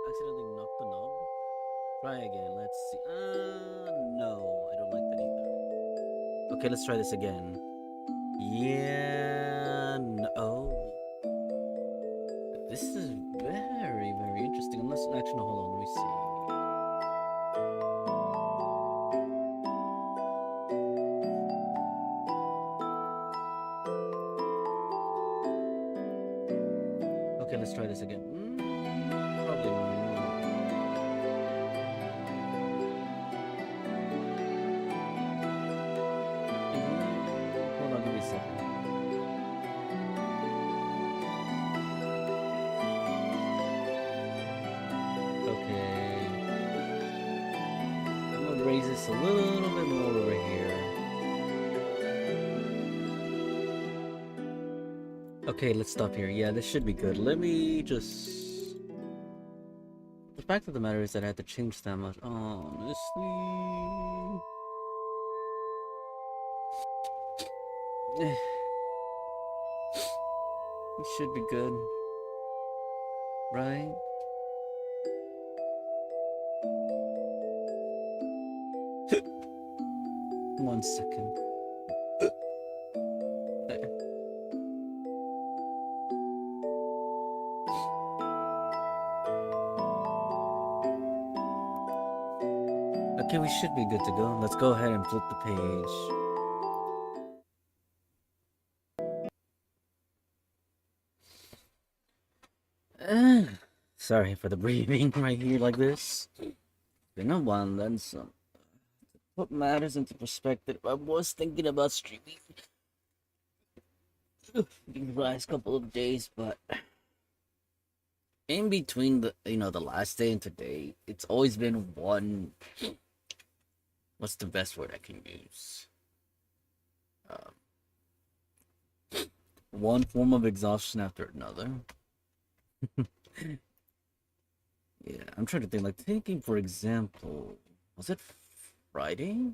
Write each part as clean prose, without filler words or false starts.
accidentally knocked the knob. Try again. Let's see. No, I don't like that either. Okay, let's try this again. Yeah. No. Oh, this is very, very interesting. Unless, actually, no, hold on. Let me see. Okay, let's try this again. Probably not. Hold on, let me see. Okay. I'm gonna raise this a little bit more over here. Okay, let's stop here. Yeah, this should be good. Let me just... The fact of the matter is that I had to change that much. Honestly... It should be good. Right? One second. Okay, we should be good to go. Let's go ahead and flip the page. Sorry for the breathing right here like this. Been a while then some. Put matters into perspective, I was thinking about streaming these last couple of days, but in between the last day and today, it's always been one. What's the best word I can use? One form of exhaustion after another. Yeah, I'm trying to think. Like taking for example, was it Friday?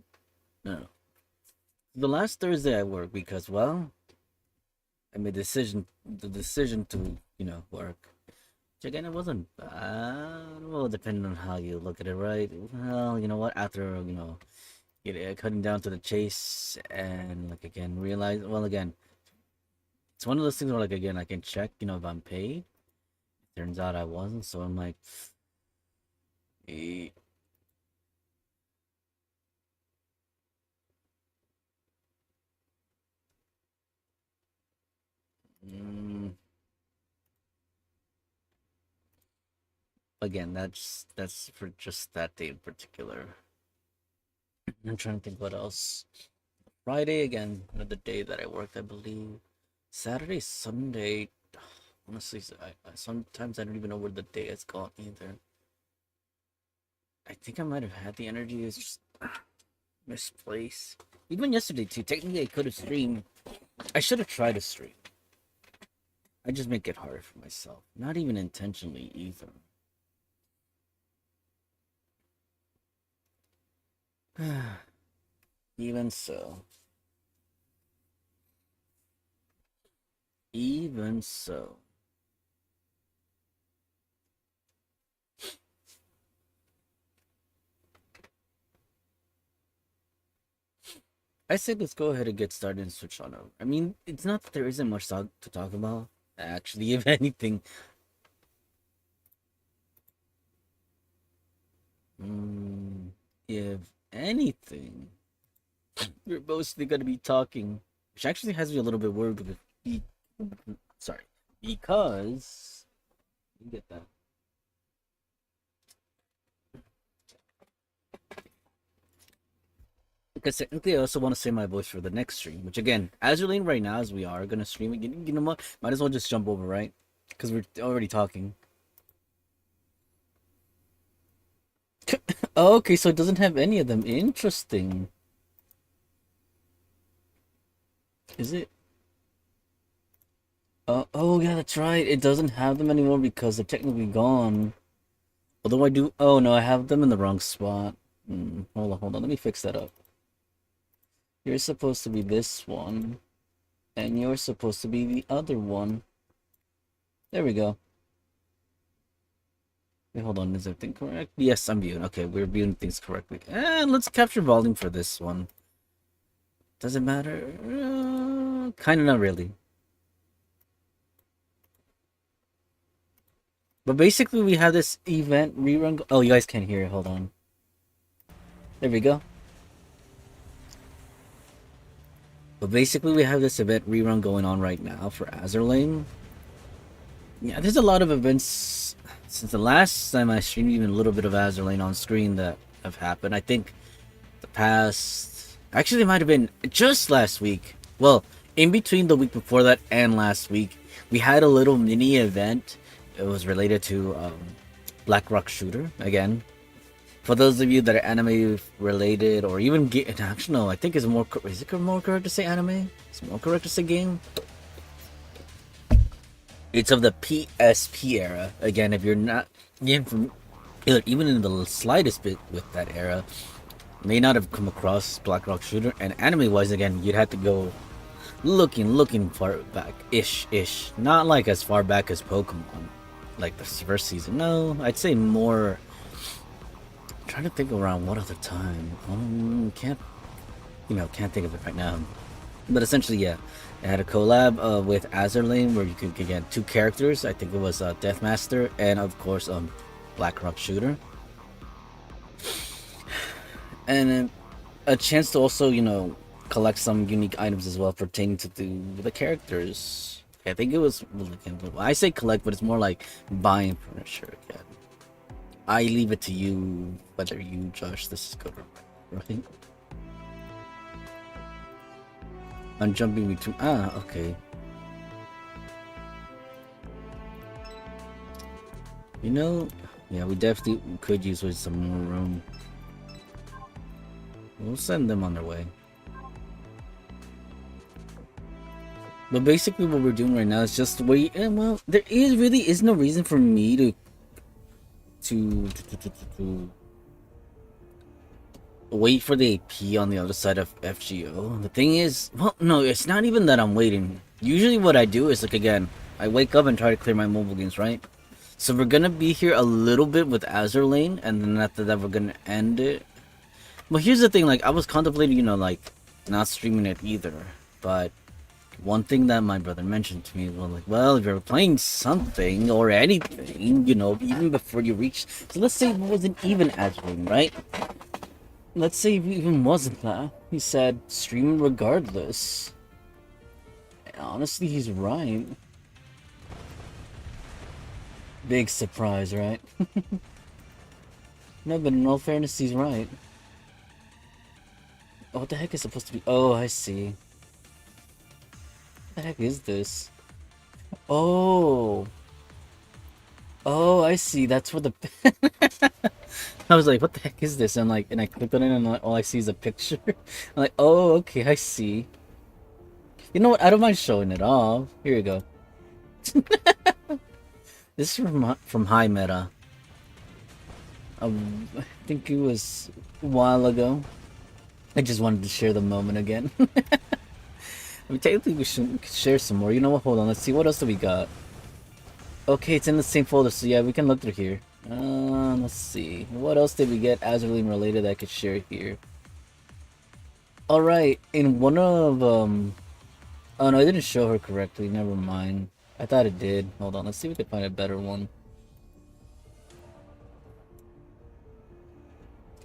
No, the last Thursday I worked because I made the decision to work. Which again, it wasn't bad. Well, depending on how you look at it, right? Well, you know what? After cutting down to the chase and like again realize. Well, again, it's one of those things where like again I can check if I'm paid. Turns out I wasn't, so I'm like, eh. Mm, again, that's for just that day in particular. I'm trying to think what else. Friday again, another day that I worked, I believe. Saturday, Sunday. Honestly, sometimes I don't even know where the day has gone either. I think I might have had the energy. It's just misplaced. Even yesterday too. Technically, I could have streamed. I should have tried to stream. I just make it harder for myself. Not even intentionally either. Even so. Even so. I said let's go ahead and get started and switch on over. I mean, it's not that there isn't much to talk about. Actually, if anything. If anything, we're mostly gonna be talking. Which actually has me a little bit worried because sorry. Because you get that. Because technically, I also want to save my voice for the next stream. Which again, Azur Lane right now, as we are gonna stream again. You know what? Might as well just jump over, right? Because we're already talking. Oh, okay, so it doesn't have any of them. Interesting. Is it? Oh yeah, that's right. It doesn't have them anymore because they're technically gone. Although I do. Oh no, I have them in the wrong spot. Hold on. Let me fix that up. You're supposed to be this one, and you're supposed to be the other one. There we go. Wait, hold on, is everything correct? Yes, I'm viewing. Okay, we're viewing things correctly. And let's capture volume for this one. Does it matter? Kinda not really. But basically, we have this event rerun. Oh, you guys can't hear it. Hold on. There we go. But basically, we have this event rerun going on right now for Azur Lane. Yeah, there's a lot of events since the last time I streamed, even a little bit of Azur Lane on screen that have happened. I think the past. Actually, it might have been just last week. Well, in between the week before that and last week, we had a little mini event. It was related to Black Rock Shooter again. For those of you that are anime related, or even actually no, I think it's more. Is it more correct to say anime? Is it more correct to say game? It's of the PSP era. Again, if you're not even in the slightest bit with that era, may not have come across Black Rock Shooter. And anime wise, again, you'd have to go looking far back, ish. Not like as far back as Pokemon, like the first season. No, I'd say more. I'm trying to think around what other time. Can't think of it right now. But essentially, yeah, it had a collab with Azur Lane where you could get two characters. I think it was Deathmaster and of course Black Rock Shooter, and a chance to also collect some unique items as well pertaining to the characters. I think it was. I say collect, but it's more like buying furniture again. I leave it to you whether you judge this is good or bad, right? I'm jumping between. Okay. Yeah, we definitely could use with some more room. We'll send them on their way. But basically, what we're doing right now is just wait. And well, there really is no reason for me to wait for the AP on the other side of FGO. The thing is, well, no, it's not even that I'm waiting. Usually what I do is, like, again, I wake up and try to clear my mobile games, right? So we're gonna be here a little bit with Azur Lane, and then after that we're gonna end it. But here's the thing, like, I was contemplating, like, not streaming it either. But one thing that my brother mentioned to me was like, well, if you're playing something or anything, even before you reach. So let's say it wasn't even Azur Lane, right? Let's say it even wasn't that. He said, stream regardless. And honestly, he's right. Big surprise, right? No, but in all fairness, he's right. Oh, what the heck is supposed to be? Oh, I see. What the heck is this? Oh. Oh, I see. That's for the. I was like, what the heck is this? And I clicked on it, and all I see is a picture. I'm like, oh, okay, I see. You know what? I don't mind showing it off. Here you go. This is from High Meta. I think it was a while ago. I just wanted to share the moment again. I mean, technically we should share some more. You know what? Hold on. Let's see. What else do we got? Okay, it's in the same folder, so yeah, we can look through here. Let's see. What else did we get Azur Lane related that I could share here? Alright, in one of, oh no, I didn't show her correctly. Never mind. I thought it did. Hold on, let's see if we can find a better one.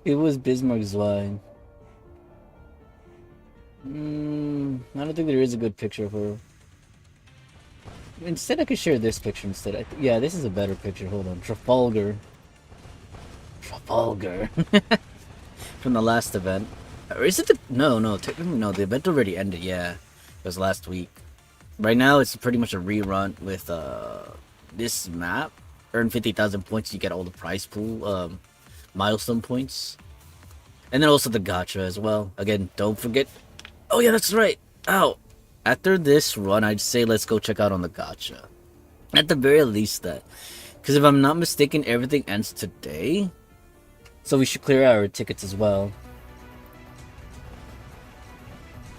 It was Bismarck Zweig. I don't think there is a good picture of her. Instead, I could share this picture instead. Yeah, this is a better picture. Hold on. Trafalgar. From the last event. Or is it the... No, technically no. The event already ended, yeah. It was last week. Right now, it's pretty much a rerun with this map. Earn 50,000 points, you get all the prize pool milestone points. And then also the gacha as well. Again, don't forget... Oh yeah, that's right! Ow! After this run, I'd say let's go check out on the gacha. At the very least that. Because if I'm not mistaken, everything ends today. So we should clear out our tickets as well.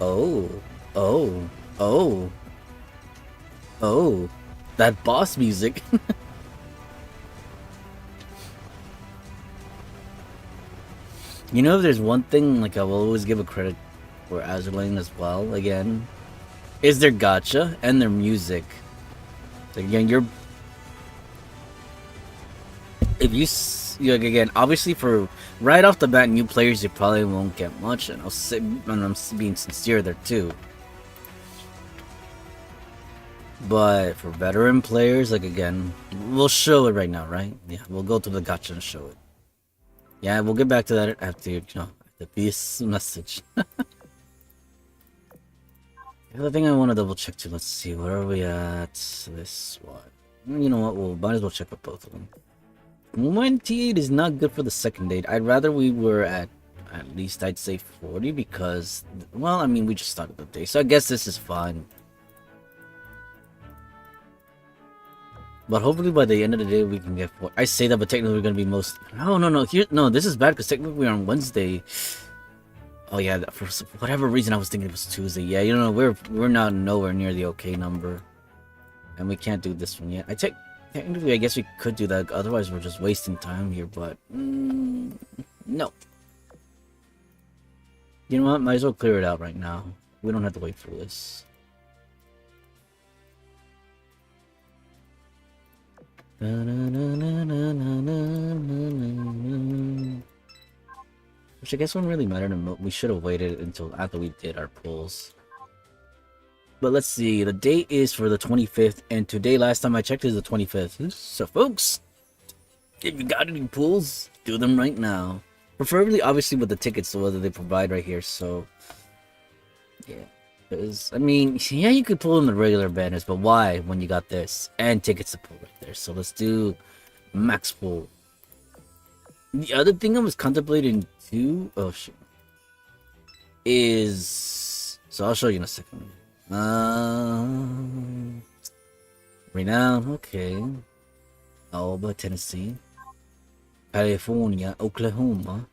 Oh. That boss music. You know, if there's one thing like I will always give a credit for Azur Lane as well. Again, is their gacha and their music. Again, you're if you like again, obviously for right off the bat, new players you probably won't get much, and I'm being sincere there too. But for veteran players, like again, we'll show it right now, right? Yeah, we'll go to the gacha and show it. Yeah, we'll get back to that after this message. The other thing I want to double check too. Let's see, where are we at? This one. You know what? We'll might as well check with both of them. 28 is not good for the second date. I'd rather we were at least I'd say 40 because, well, I mean, we just started the day, so I guess this is fine. But hopefully by the end of the day we can get 4. I say that, but technically we're gonna be most. No. This is bad because technically we're on Wednesday. Oh yeah, for whatever reason I was thinking it was Tuesday. Yeah, you know, we're not nowhere near the okay number, and we can't do this one yet. Technically, I guess we could do that. Otherwise, we're just wasting time here. But no. You know what? Might as well clear it out right now. We don't have to wait for this. Which I guess wouldn't really matter. We should have waited until after we did our pulls. But let's see. The date is for the 25th, and today, last time I checked, is the 25th. So, folks, if you got any pulls, do them right now. Preferably, obviously, with the tickets, so whether they provide right here. So, yeah. Because, I mean, yeah, you could pull in the regular banners, but why when you got this and tickets to pull right there? So let's do max pull. The other thing I was contemplating too, oh shit, is so I'll show you in a second. Renown, okay. Alba, Tennessee, California, Oklahoma.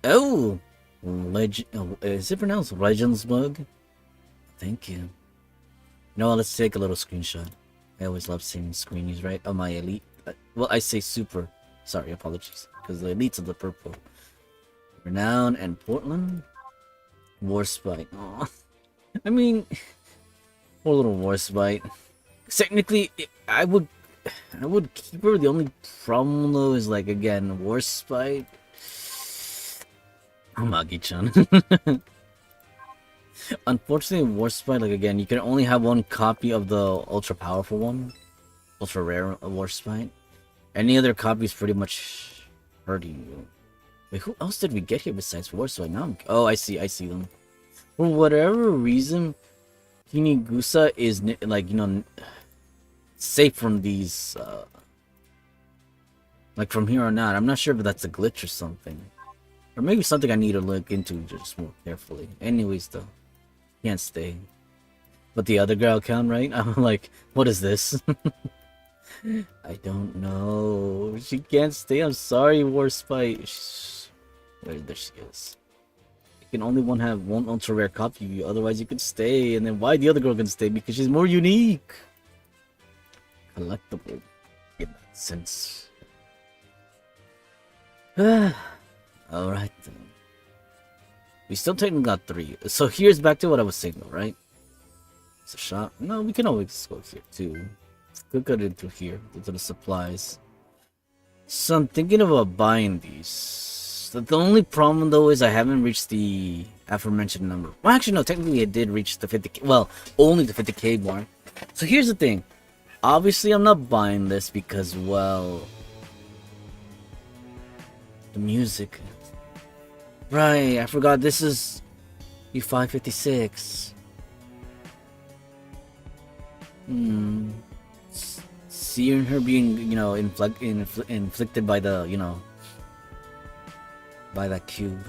Oh. Is it pronounced Regensburg? Thank you. No, let's take a little screenshot. I always love seeing screenies, right? Oh, my elite. Well, I say super. Sorry, apologies. Because the elites of the purple. Renown and Portland. Warspite. Aw. I mean, poor little Warspite. Technically, I would keep her. The only problem though is like again, Warspite. Magi-chan. Unfortunately, Warspite, like again, you can only have one copy of the ultra powerful one, ultra rare Warspite. Any other copy is pretty much hurting you. Wait, who else did we get here besides Warspite? Now, oh, I see them. For whatever reason, Hinigusa is like safe from these, like from here on out. I'm not sure if that's a glitch or something. Or maybe something I need to look into just more carefully. Anyways, though, can't stay. But the other girl can, right? I'm like, what is this? I don't know. She can't stay. I'm sorry, Warspite. There she is. You can only have one ultra rare copy of you. Otherwise, you can stay. And then why the other girl can stay? Because she's more unique. Collectible. In that sense. Alright then. We still technically got 3. So here's back to what I was saying though, right? It's a shop. No, we can always go here too. Let's go into here, into the supplies. So I'm thinking about buying these. The only problem though is I haven't reached the aforementioned number. Well, actually no, technically I did reach the 50k. Well, only the 50k mark. So here's the thing. Obviously I'm not buying this because, well, the music. Right, I forgot this is U556. Seeing her being, inflicted by the, by that cube.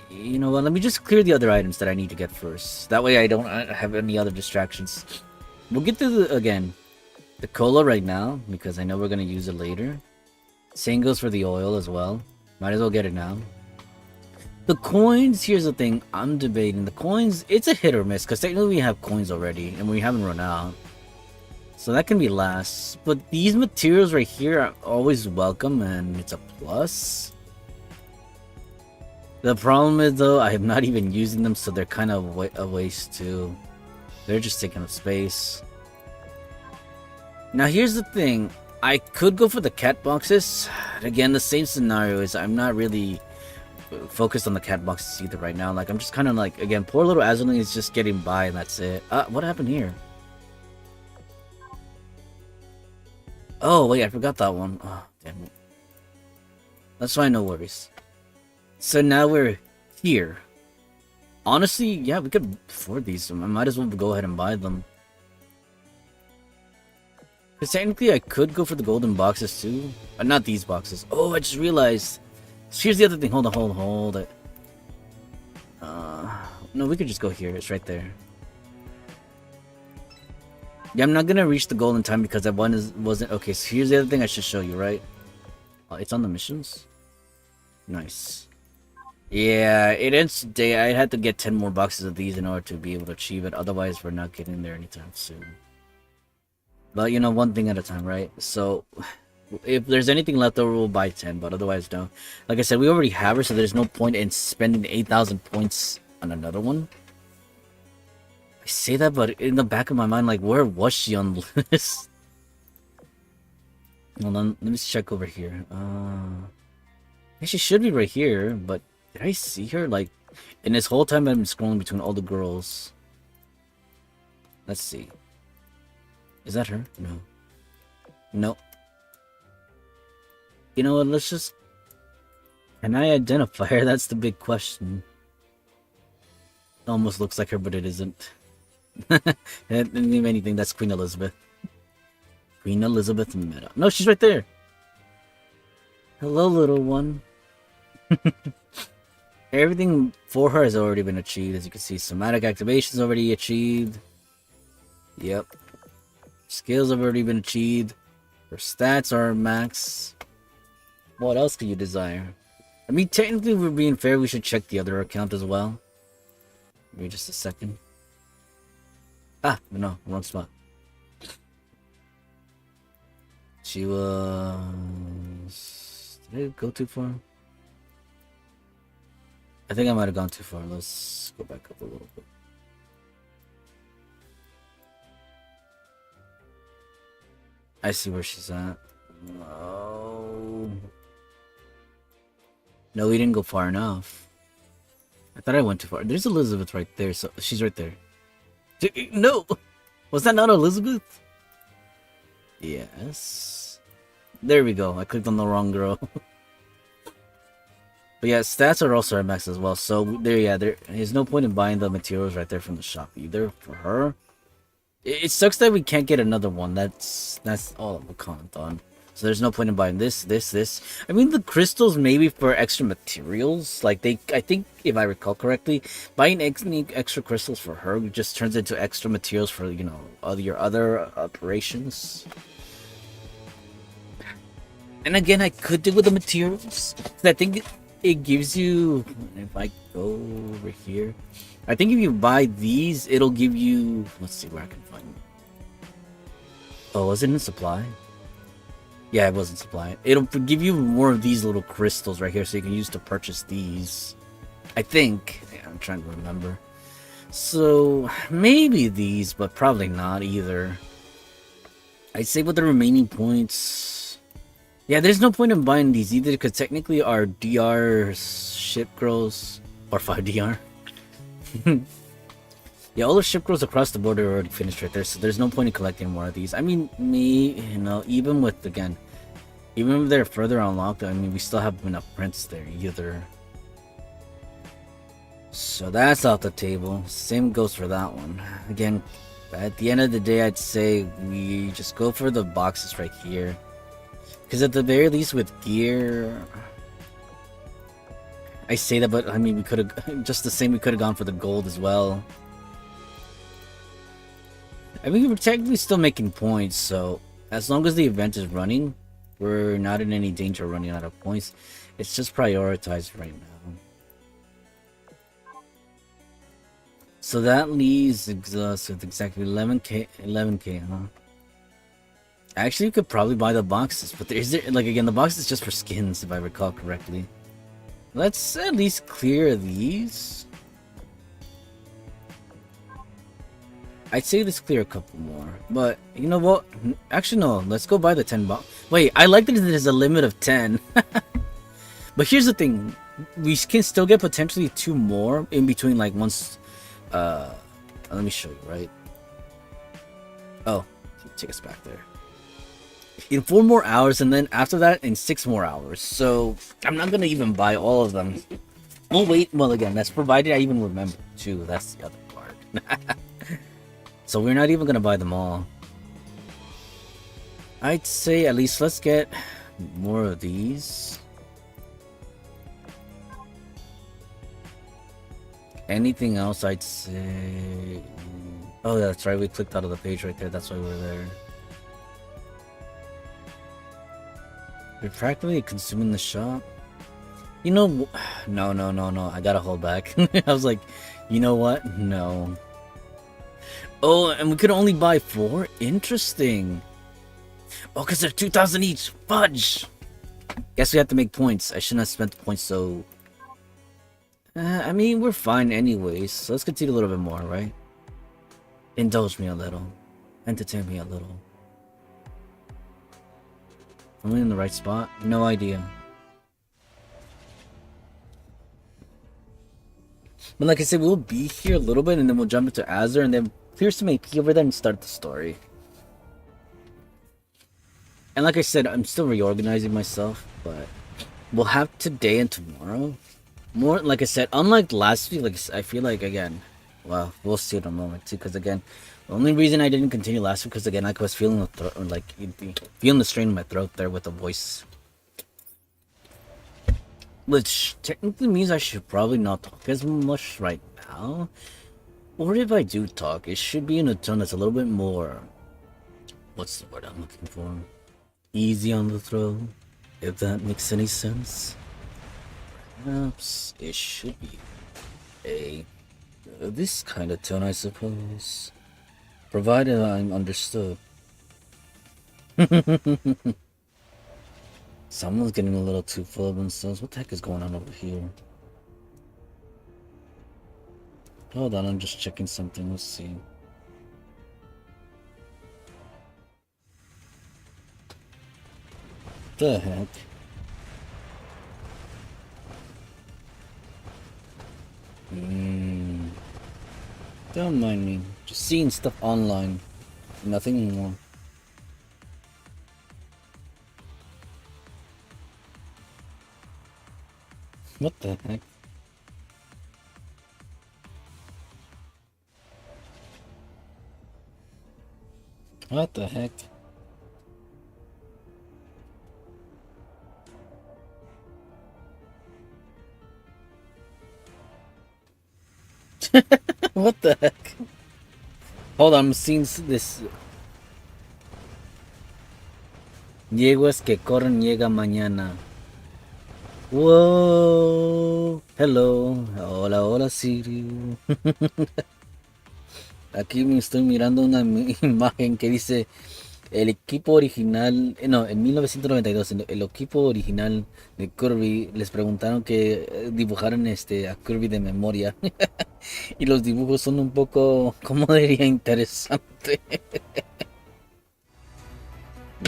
You know what, let me just clear the other items that I need to get first. That way I don't have any other distractions. We'll get to the cola right now, because I know we're going to use it later. Same goes for the oil as well. Might as well get it now. The coins, here's the thing. I'm debating. The coins, it's a hit or miss. Because technically we have coins already. And we haven't run out. So that can be last. But these materials right here are always welcome, and it's a plus. The problem is, though, I am not even using them, so they're kind of a waste, too. They're just taking up space. Now, here's the thing. I could go for the cat boxes. Again, the same scenario is I'm not really focused on the cat boxes either right now. Like, I'm just kind of like, again, poor little Azur Lane is just getting by, and that's it. What happened here? Oh, wait, I forgot that one. Oh, damn it. That's fine, no worries. So now we're here. Honestly, yeah, we could afford these. So I might as well go ahead and buy them. Because technically, I could go for the golden boxes too. But not these boxes. Oh, I just realized. So here's the other thing. Hold on, hold it. No, we could just go here. It's right there. Yeah, I'm not gonna reach the goal in time because that one wasn't... Okay, so here's the other thing I should show you, right? It's on the missions? Nice. Yeah, it ends today. I had to get 10 more boxes of these in order to be able to achieve it. Otherwise, we're not getting there anytime soon. But, you know, one thing at a time, right? So, if there's anything left over, we'll buy 10. But otherwise, no. Like I said, we already have her, so there's no point in spending 8,000 points on another one. I say that, but in the back of my mind, like, where was she on the list? Hold on, let me check over here. Yeah, she should be right here, but did I see her? Like, in this whole time I've been scrolling between all the girls. Let's see. Is that her? No. Nope. You know what, let's just... Can I identify her? That's the big question. It almost looks like her, but it isn't. It didn't mean anything, that's Queen Elizabeth. Queen Elizabeth Meta. No, she's right there! Hello, little one. Everything for her has already been achieved. As you can see, somatic activation's already achieved. Yep. Skills have already been achieved. Her stats are max. What else can you desire? I mean, technically, if we're being fair, we should check the other account as well. Wait just a second. Ah, no, wrong spot. She was... Did I go too far? I think I might have gone too far. Let's go back up a little bit. I see where she's at. No. No, we didn't go far enough. I thought I went too far. There's Elizabeth right there, so she's right there. No! Was that not Elizabeth? Yes. There we go. I clicked on the wrong girl. But yeah, stats are also at max as well. So there's no point in buying the materials right there from the shop either for her. It sucks that we can't get another one. That's all I'm comment on. So there's no point in buying this. I mean, the crystals maybe for extra materials. Like I think if I recall correctly, buying extra crystals for her just turns into extra materials for, you know, your other operations. And again, I could do with the materials. I think it gives you, if I go over here, I think if you buy these, it'll give you, let's see where I can find them. Oh, was it in supply? Yeah, it was in supply. It'll give you more of these little crystals right here, so you can use to purchase these. I think. Yeah, I'm trying to remember. So, maybe these, but probably not either. I'd say with the remaining points... Yeah, there's no point in buying these either, because technically our DR ship girls... Or 5DR. Yeah, all the ship girls across the border are already finished right there, so there's no point in collecting more of these. I mean, you know, even if they're further unlocked, I mean, we still have enough prints there either. So that's off the table. Same goes for that one. Again, at the end of the day, I'd say we just go for the boxes right here. Because at the very least with gear... I say that, but I mean, we could have... Just the same, we could have gone for the gold as well. I mean, we're technically still making points, so... As long as the event is running, we're not in any danger of running out of points. It's just prioritized right now. So that leaves us with exactly 11k, huh? Actually, you could probably buy the boxes, but there's like again the box is just for skins if I recall correctly. Let's at least clear these. I'd say let's clear a couple more, but you know what? Actually, no. Let's go buy the 10 box. Wait, I like that there's a limit of 10. But here's the thing: we can still get potentially 2 more in between. Like once, let me show you. Right? Oh, take us back there. In 4 more hours, and then after that, in 6 more hours. So I'm not gonna even buy all of them. Oh wait, well again, that's provided I even remember too. That's the other part. So we're not even gonna buy them all. I'd say at least let's get more of these. Anything else I'd say... Oh, that's right, we clicked out of the page right there, that's why we're there. We're practically consuming the shop. You know, no, I gotta hold back. I was like, you know what? No. Oh, and we could only buy 4? Interesting. Oh, because they're 2,000 each. Fudge! Guess we have to make points. I shouldn't have spent the points so... I mean, we're fine anyways. So let's continue a little bit more, right? Indulge me a little. Entertain me a little. Am I in the right spot? No idea. But like I said, we'll be here a little bit and then we'll jump into Azur and then clear some AP over there and start the story. And like I said, I'm still reorganizing myself, but we'll have today and tomorrow. More, like I said, unlike last week, like I feel like, again, well, we'll see in a moment too, because again, the only reason I didn't continue last week, because again, I was feeling the throat, like, feeling the strain in my throat there with the voice. Which technically means I should probably not talk as much right now. Or if I do talk, it should be in a tone that's a little bit more... What's the word I'm looking for? Easy on the throat, if that makes any sense. Perhaps it should be a... this kind of tone, I suppose. Provided I'm understood. Someone's getting a little too full of themselves. What the heck is going on over here? Hold on, I'm just checking something. Let's see. The heck? Don't mind me. Just seeing stuff online. Nothing more. What the heck? What the heck? What the heck? Hold on, I'm seeing this. Yeguas que corren llega mañana. Whoa. Hello. Hola, hola, Sirio. Aquí me estoy mirando una imagen que dice el equipo original, no, en 1992, el equipo original de Kirby les preguntaron que dibujaran a Kirby de memoria. Y los dibujos son un poco, ¿cómo diría? Interesante.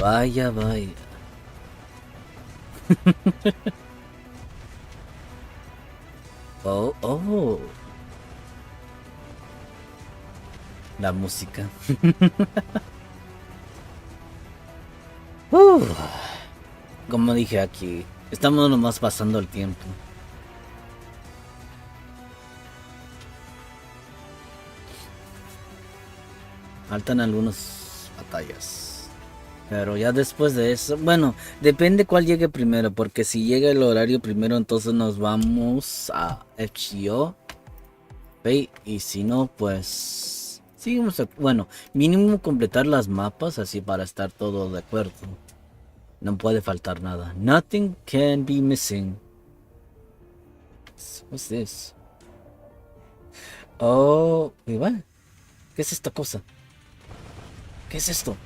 Vaya, vaya. Oh, oh. La música. Como dije aquí, estamos nomás pasando el tiempo. Faltan algunas batallas. Pero ya después de eso, bueno, depende cuál llegue primero, porque si llega el horario primero, entonces nos vamos a FGO. Y si no, pues... seguimos, bueno, mínimo completar las mapas así para estar todo de acuerdo. No puede faltar nada. Nothing can be missing. What's this? Oh, igual. ¿Qué es esta cosa? ¿Qué es esto?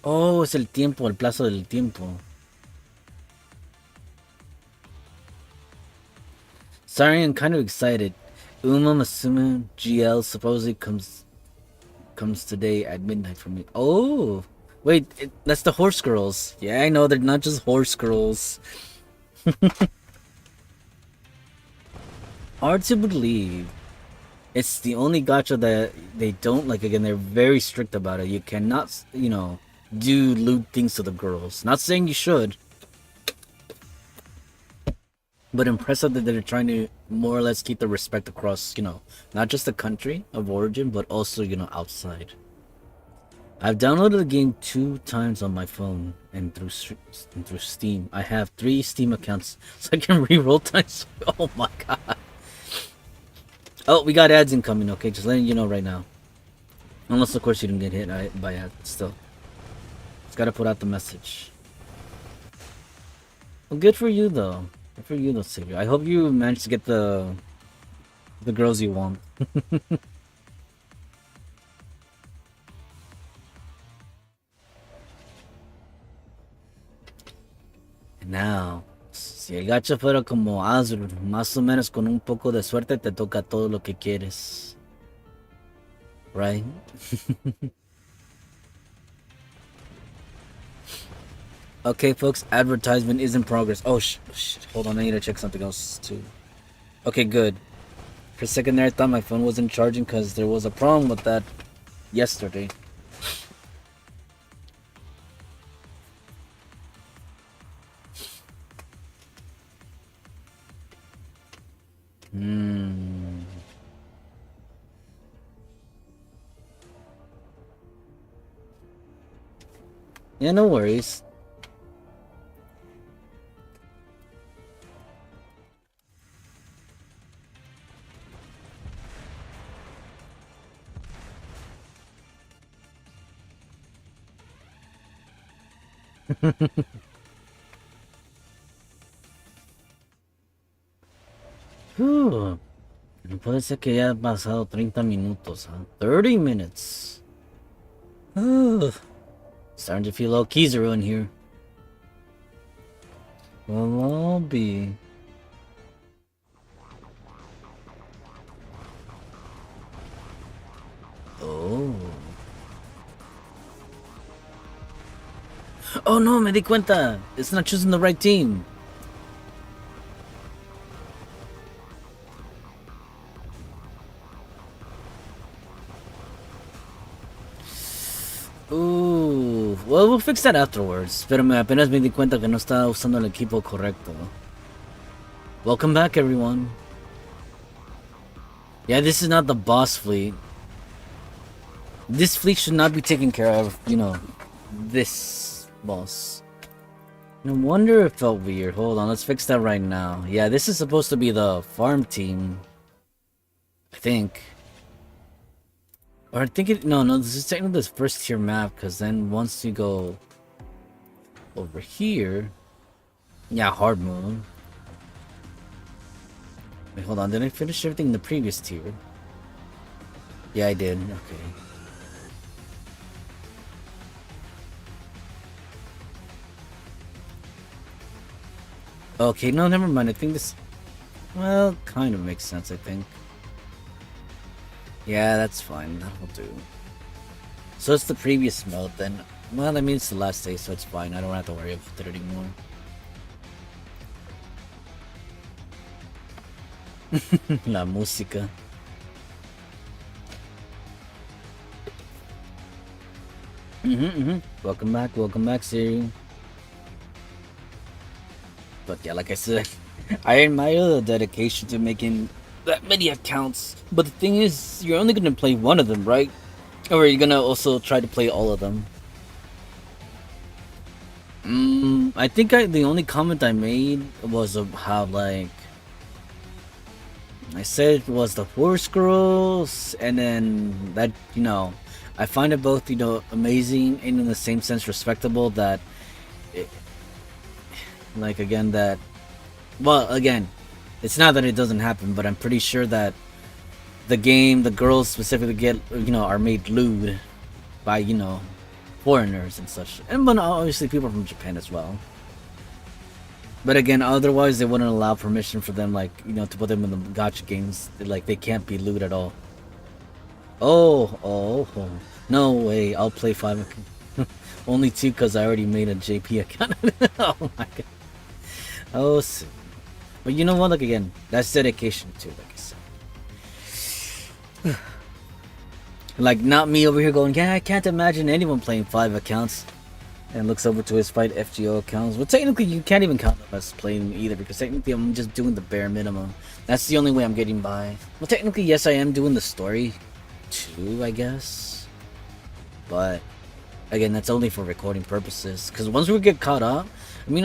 Oh, es el tiempo, el plazo del tiempo. Sorry, I'm kind of excited. Uma Masuma GL supposedly comes today at midnight for me. Oh, wait, that's the horse girls. Yeah, I know they're not just horse girls. Hard to believe. It's the only gacha that they don't like. Again, they're very strict about it. You cannot, do lewd things to the girls. Not saying you should, but impressive that they're trying to more or less keep the respect across, not just the country of origin, but also, outside. I've downloaded the game 2 times on my phone and through Steam. I have 3 Steam accounts, so I can re-roll times. Oh my god. Oh, we got ads incoming, okay? Just letting you know right now. Unless, of course, you didn't get hit by ads. Still. Just gotta put out the message. Well, good for you, though. Good for you, though, Savior. I hope you managed to get the girls you want. Now, si el gacha fuera como Azur, más o menos con un poco de suerte te toca todo lo que quieres. Right? Okay, folks, advertisement is in progress. Oh, hold on, I need to check something else, too. Okay, good. For a second there, I thought my phone wasn't charging because there was a problem with that yesterday. Yeah, no worries. No puede ser que haya pasado 30 minutos, huh? 30 minutes. Starting to feel a little Kizaru in here. Well, I'll be. Oh. Oh no, me di cuenta. It's not choosing the right team. Well, we'll fix that afterwards. Pero apenas me di cuenta que no estaba usando el equipo correcto. Welcome back, everyone. Yeah, this is not the boss fleet. This fleet should not be taking care of, this boss. No wonder it felt weird. Hold on, let's fix that right now. Yeah, this is supposed to be the farm team. I think. Or I think no, this is technically this first tier map, because then once you go over here, yeah, hard mode. Wait, hold on, did I finish everything in the previous tier? Yeah, I did, okay. Okay, no, never mind, I think this, well, kind of makes sense, I think. Yeah, that's fine. That'll do. So it's the previous mode then. Well, I mean it's the last day, so it's fine. I don't have to worry about it anymore. La música. Welcome back, Siri. But yeah, like I said, I admire the dedication to making that many accounts, but the thing is, you're only gonna play one of them, right? Or are you gonna also try to play all of them? I think the only comment I made was of how, like, I said it was the horse girls, and then that, I find it both, amazing and in the same sense respectable that, like, again, that, well, again, it's not that it doesn't happen, but I'm pretty sure that the girls specifically get, are made lewd by, foreigners and such, and but obviously people from Japan as well. But again, otherwise they wouldn't allow permission for them, like, you know, to put them in the gacha games. Like, they can't be lewd at all. Oh, no way! I'll play 5. Only 2 because I already made a JP account. Oh my god. Oh, so. But you know what? Like, again, that's dedication too. Like I said. Like, not me over here going, yeah, I can't imagine anyone playing 5 accounts. And looks over to his Fight FGO accounts. Well, technically, you can't even count them as playing either, because technically I'm just doing the bare minimum. That's the only way I'm getting by. Well, technically, yes, I am doing the story too, I guess. But, again, that's only for recording purposes. Because once we get caught up, I mean,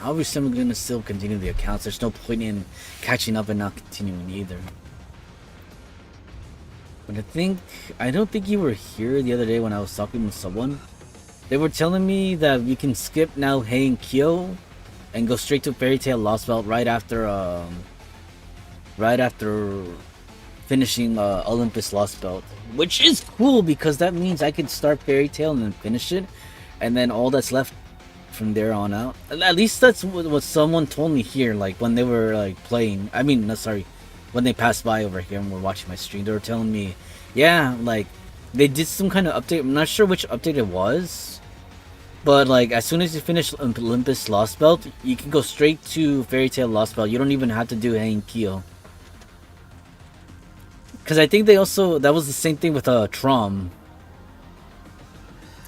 obviously I'm going to still continue the accounts. There's no point in catching up and not continuing either. But I don't think you were here the other day when I was talking with someone. They were telling me that we can skip now Hei and Kyo and go straight to Fairy Tail Lost Belt right after finishing Olympus Lost Belt, which is cool because that means I could start Fairy Tail and then finish it, and then all that's left from there on out. At least that's what someone told me here, like when they were like playing. I mean, no, sorry, when they passed by over here and were watching my stream, they were telling me, yeah, like they did some kind of update. I'm not sure which update it was, but like as soon as you finish Olympus Lost Belt, you can go straight to Fairy Tail Lost Belt. You don't even have to do Heian-Kyo. Because I think that was the same thing with Trom.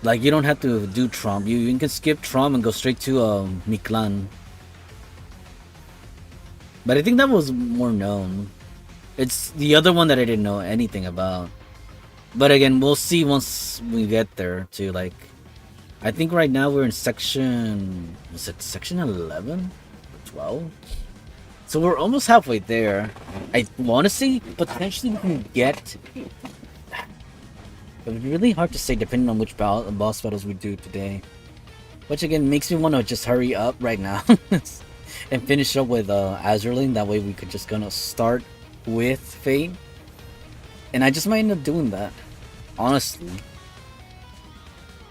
Like, you don't have to do Trom. You can skip Trom and go straight to Miklan. But I think that was more known. It's the other one that I didn't know anything about. But again, we'll see once we get there too. Like, I think right now we're in section... Was it section 11? Or 12? So we're almost halfway there. I want to say potentially we can get... It's really hard to say depending on which boss battles we do today. Which again makes me want to just hurry up right now. And finish up with Azur Lane. That way we could just gonna start with Fate. And I just might end up doing that. Honestly.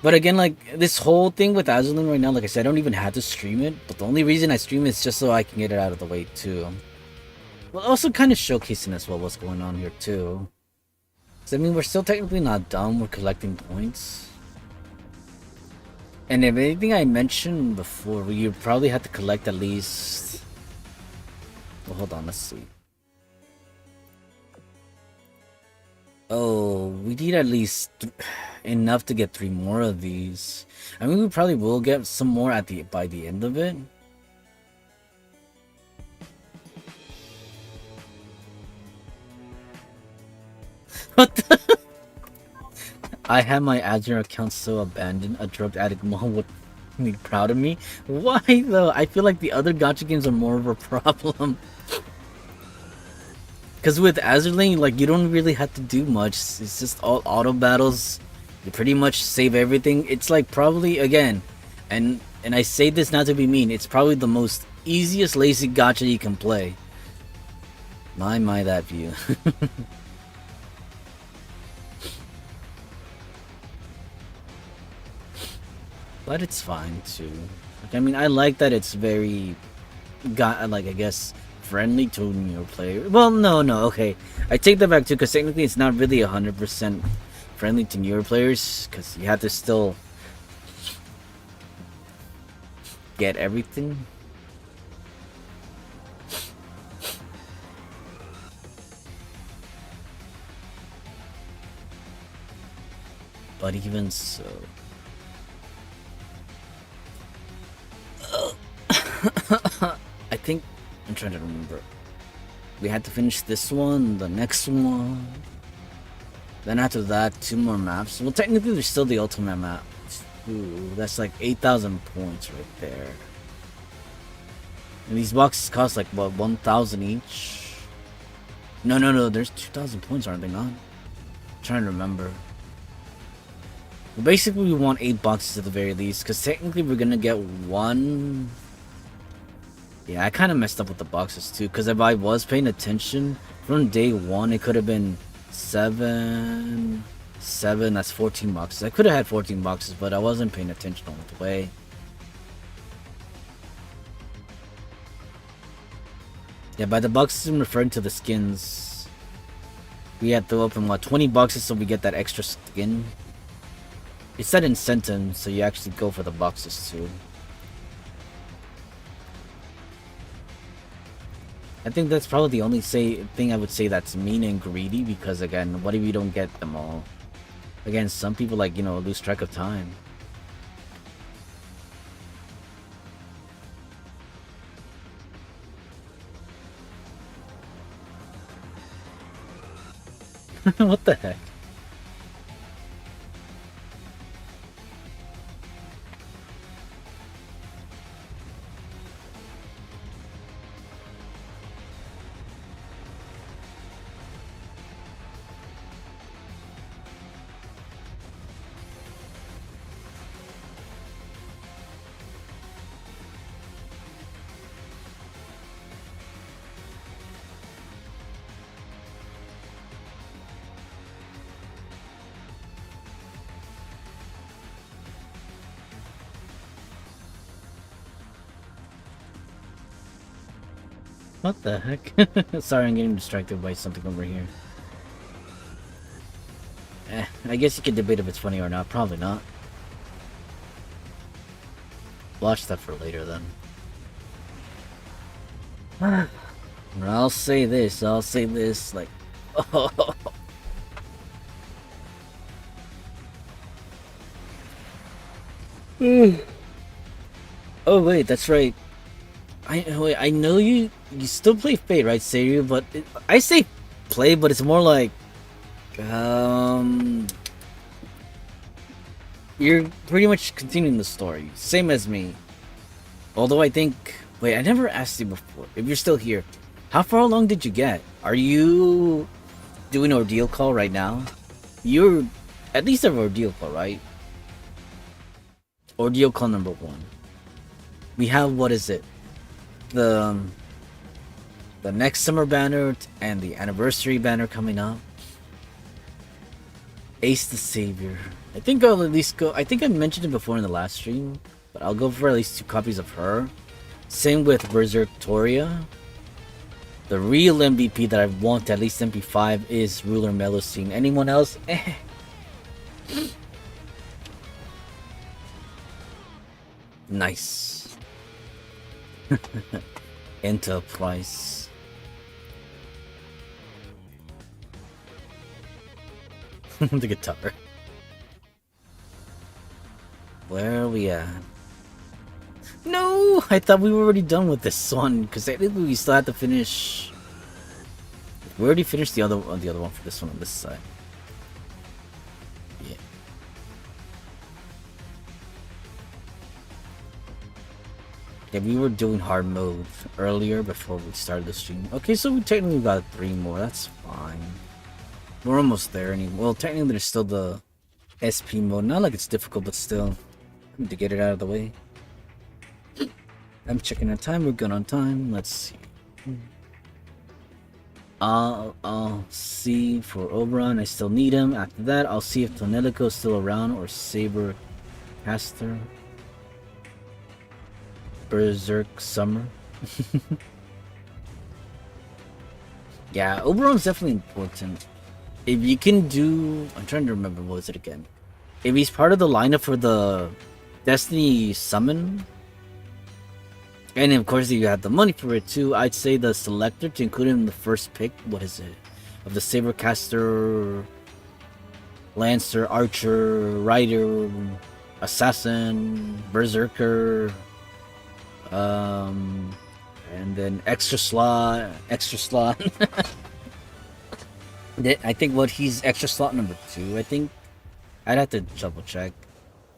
But again, like, this whole thing with Azur Lane right now, like I said, I don't even have to stream it. But the only reason I stream it is just so I can get it out of the way too. Well, also kind of showcasing as well what's going on here too. So, I mean, we're still technically not done. We're collecting points. And if anything I mentioned before, you probably have to collect at least... Well, hold on, let's see. Oh, we need at least enough to get 3 more of these. I mean, we probably will get some more by the end of it. What the? I have my Azure account so abandoned. A drug addict mom would be proud of me. Why though? I feel like the other gacha games are more of a problem. Because with Azur Lane, like, you don't really have to do much. It's just all auto battles. You pretty much save everything. It's like probably, again, and I say this not to be mean, it's probably the most easiest lazy gacha you can play. My that view. But it's fine too. Like, I mean, I like that it's very, like, I guess, friendly to newer players. Well, no, okay. I take that back too, because technically it's not really 100% friendly to newer players, because you have to still get everything. But even so... I think I'm trying to remember. We had to finish this one, the next one. Then after that, 2 more maps. Well, technically there's still the ultimate map. Ooh, that's like 8,000 points right there. And these boxes cost like, what, 1,000 each? No, there's 2,000 points, aren't they not? I'm trying to remember. Well, basically we want 8 boxes at the very least, because technically we're gonna get 1... Yeah, I kind of messed up with the boxes too, because if I was paying attention from day 1, it could have been 7, 7, that's 14 boxes. I could have had 14 boxes, but I wasn't paying attention all the way. Yeah, by the boxes I'm referring to the skins. We had to open, what, 20 boxes so we get that extra skin? It's that incentive, so you actually go for the boxes too. I think that's probably the only thing I would say that's mean and greedy, because again, what if you don't get them all? Again, some people, like, you know, lose track of time. What the heck? What the heck? Sorry, I'm getting distracted by something over here. I guess you could debate if it's funny or not. Probably not. Watch that for later then. I'll say this, like... Oh, oh wait, that's right. I know you still play Fate, right, Seiryu? But I say play, but it's more like you're pretty much continuing the story, same as me. Although I think, wait, I never asked you before. If you're still here, how far along did you get? Are you doing ordeal call right now? You're at least have ordeal call, right? Ordeal call number 1. We have, what is it? The next summer banner and the anniversary banner coming up. Ace the Savior. I think I'll at least go. I think I mentioned it before in the last stream, but I'll go for at least 2 copies of her. Same with Berserktoria. The real MVP that I want, at least MP5, is Ruler Melocene. Anyone else? Nice. Enterprise. The guitar. Where are we at? No! I thought we were already done with this one, because technically we still have to finish... We already finished the other one for this one on this side. Yeah. Yeah, we were doing hard mode earlier before we started the stream. Okay, so we technically got 3 more, that's fine. We're almost there anyway. Well, technically there's still the SP mode. Not like it's difficult, but still. I need to get it out of the way. I'm checking our time. We're good on time. Let's see. I'll see for Oberon. I still need him. After that, I'll see if Tonelico is still around or Saber Caster. Berserk Summer. Yeah, Oberon's definitely important. If you can do... I'm trying to remember, what was it again? If he's part of the lineup for the Destiny Summon, and of course if you have the money for it too, I'd say the selector to include him in the first pick, what is it? Of the Sabercaster, Lancer, Archer, Rider, Assassin, Berserker, and then extra slot. I think what he's extra slot number 2. I think I'd have to double check,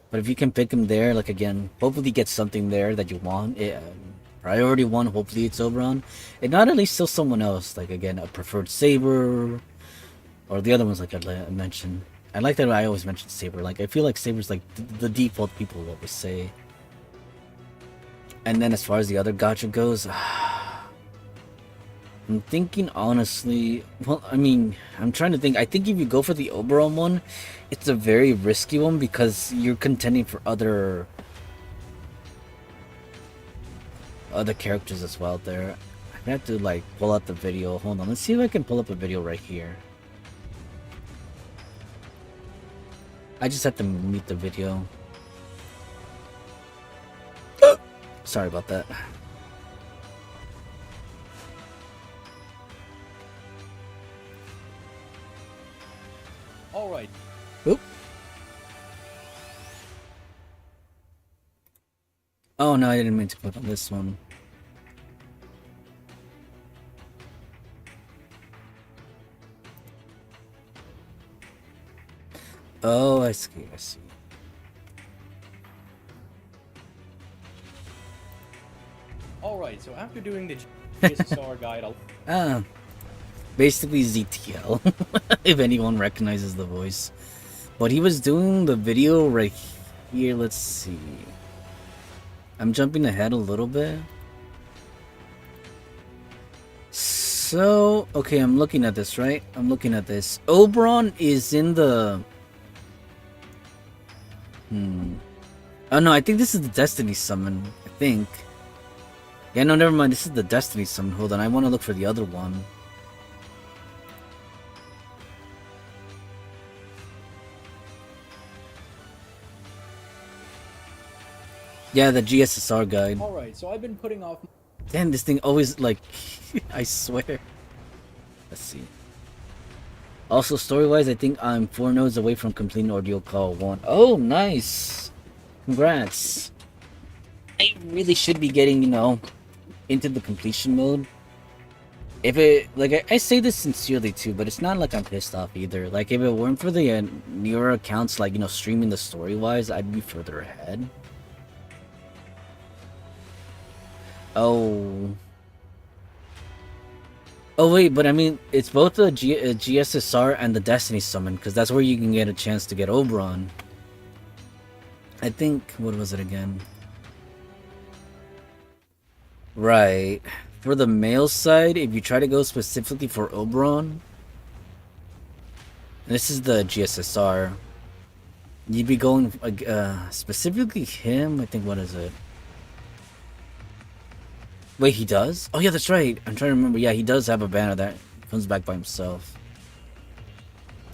but if you can pick him there, like again, hopefully get something there that you want. Priority 1, hopefully it's Oberon, and not at least still someone else. Like again, a preferred Saber, or the other ones like I mentioned. I like that I always mention Saber. Like I feel like Saber's like the default people will always say. And then as far as the other gacha goes. I'm thinking honestly. Well, I mean, I'm trying to think. I think if you go for the Oberon one, it's a very risky one because you're contending for other characters as well. There, I have to like pull out the video. Hold on, let's see if I can pull up a video right here. I just have to mute the video. Sorry about that. All right. Oop. Oh no, I didn't mean to click on this one. Oh, I see, I see. All right. So after doing the GSSR guide, I'll Basically ZTL, if anyone recognizes the voice. But he was doing the video right here. Let's see. I'm jumping ahead a little bit. So, okay, I'm looking at this, right? I'm looking at this. Oberon is in the... Oh no, I think this is the Destiny Summon. I think. Yeah, no, never mind. This is the Destiny Summon. Hold on, I want to look for the other one. Yeah, the GSSR guide. All right. So I've been putting off. Damn, this thing always, like, I swear. Let's see. Also, story-wise, I think I'm 4 nodes away from completing Ordeal Call 1. Oh, nice! Congrats. I really should be getting, you know, into the completion mode. If it, like, I say this sincerely too, but it's not like I'm pissed off either. Like, if it weren't for the newer accounts, like, you know, streaming the story-wise, I'd be further ahead. Oh. Oh wait, but I mean, it's both the GSSR and the Destiny Summon, because that's where you can get a chance to get Oberon. I think, what was it again? Right. For the male side, if you try to go specifically for Oberon, this is the GSSR, you'd be going, specifically him, I think, what is it? Wait, he does? Oh yeah, that's right. I'm trying to remember. Yeah, he does have a banner that comes back by himself.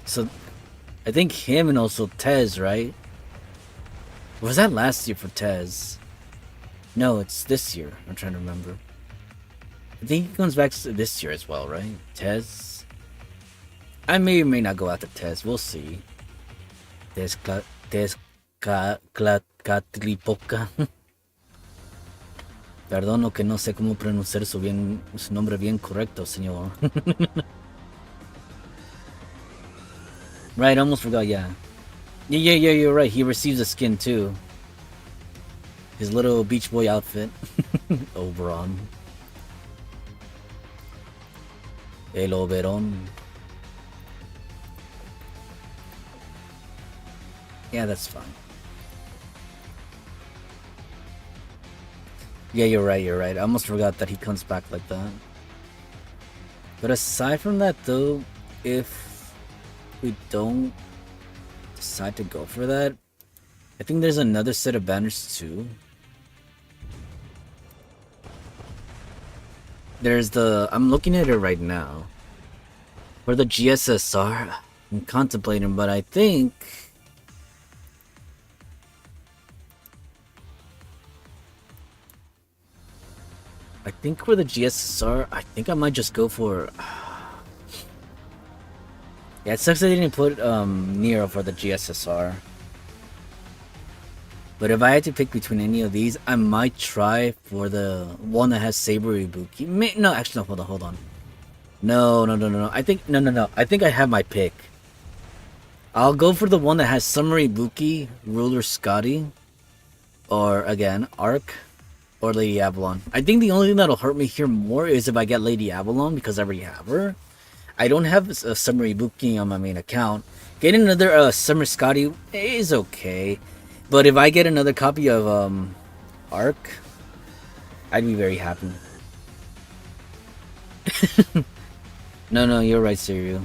So, I think him and also Tez, right? Or was that last year for Tez? No, it's this year. I'm trying to remember. I think he comes back this year as well, right? Tez? I may or may not go after Tez. We'll see. Tezcatlipoca. Perdono que no sé cómo pronunciar su nombre bien correcto, señor. Right, almost forgot, yeah. Yeah, you're right. He receives a skin too. His little Beach Boy outfit. Oberon. El Oberon. Yeah, that's fine. Yeah, you're right. I almost forgot that he comes back like that. But aside from that, though, if we don't decide to go for that, I think there's another set of banners too. There's I'm looking at it right now. For the GSSR, I'm contemplating, but I think... for the GSSR, I think I might just go for... Yeah, it sucks they didn't put Nero for the GSSR. But if I had to pick between any of these, I might try for the one that has Saber Ibuki. No, actually, no, hold on. No. I think, no. I think I have my pick. I'll go for the one that has Summer Ibuki, Ruler Scotty, or, again, Arc, or Lady Avalon. I think the only thing that'll hurt me here more is if I get Lady Avalon, because I already have her. I don't have a Summer Ibuki on my main account. Getting another Summer Scotty is okay. But if I get another copy of Arc, I'd be very happy. No, you're right, Sirio.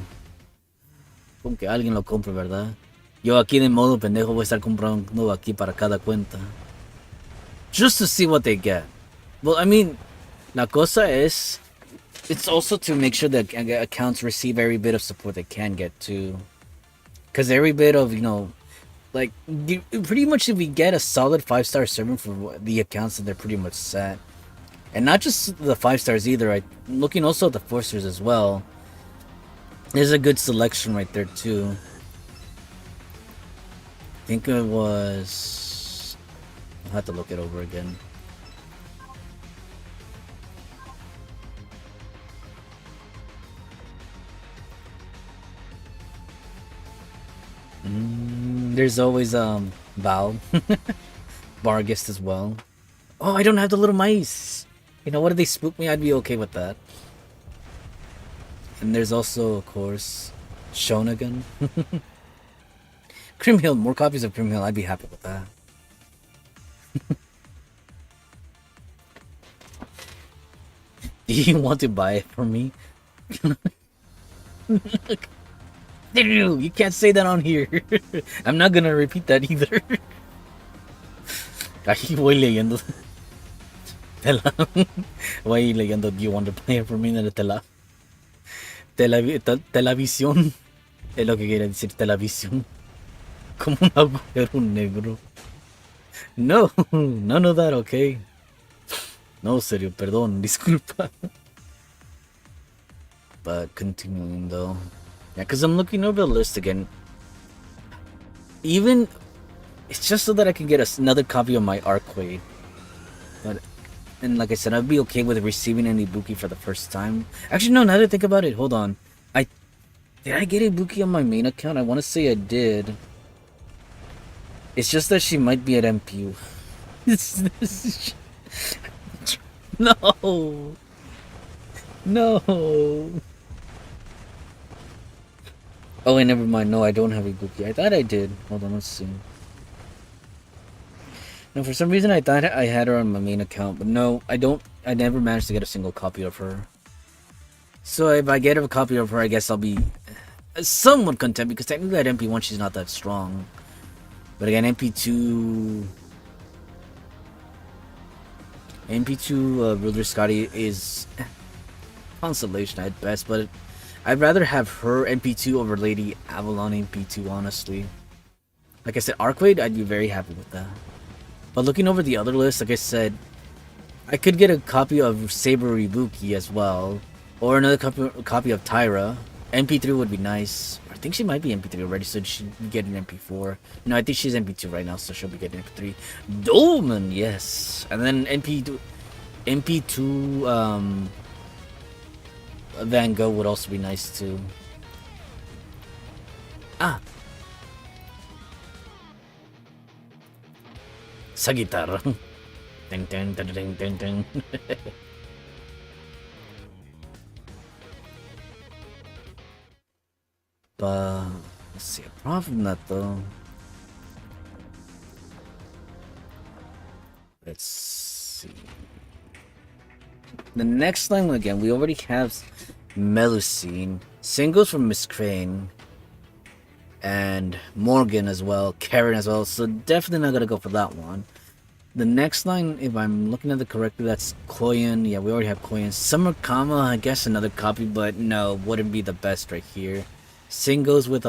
Con que alguien lo compre, ¿verdad? Yo aquí de modo pendejo voy a estar comprando aquí para cada cuenta. Just to see what they get. Well, I mean, la cosa es, it's also to make sure that accounts receive every bit of support they can get too. Because every bit of, like, pretty much if we get a solid 5-star server for the accounts, then they're pretty much set. And not just the 5 stars either. I'm looking also at the 4 stars as well. There's a good selection right there too. I think it was. I'll have to look it over again. There's always Val, Vargas as well. Oh, I don't have the little mice. You know what? If they spook me, I'd be okay with that. And there's also, of course, Shonagan. Cream Hill, more copies of Cream Hill. I'd be happy with that. Do you want to buy it for me? You can't say that on here. I'm not gonna repeat that either. Aquí voy leyendo. Voy leyendo. Do you want to play it for me? Televisión. Es lo que quiere decir televisión. Como un agujero negro. No, none of that, okay. No, serio, perdón, disculpa. But continuing though. Yeah, because I'm looking over the list again. Even, it's just so that I can get another copy of my Arcway. But, and like I said, I'd be okay with receiving an Ibuki for the first time. Actually, no, now that I think about it, hold on. Did I get Ibuki on my main account? I want to say I did. It's just that she might be at MPU. No. No. Oh, wait, never mind. No, I don't have Ibuki. I thought I did. Hold on, let's see. No, for some reason I thought I had her on my main account, but no, I don't. I never managed to get a single copy of her. So if I get a copy of her, I guess I'll be somewhat content, because technically at MP1 she's not that strong. But again, MP2 Ruler Scotty is consolation at best, but I'd rather have her MP2 over Lady Avalon MP2, honestly. Like I said, Arcade, I'd be very happy with that. But looking over the other list, like I said, I could get a copy of Saber Ibuki as well, or another copy of Tyra. MP3 would be nice. I think she might be MP3 already, so she should get an MP4. No, I think she's MP2 right now, so she'll be getting MP3. Dolman, yes. And then MP2 Van Gogh would also be nice too. Ah. Sa guitarra. Ding ding ding ding ding ding. But let's see, apart from that though, let's see. The next line again, we already have Melusine, singles from Miss Crane, and Morgan as well, Karen as well, so definitely not gonna go for that one. The next line, if I'm looking at it correctly, that's Koyan. Yeah, we already have Koyan. Summer Kama, I guess another copy, but no, wouldn't be the best right here. Singles with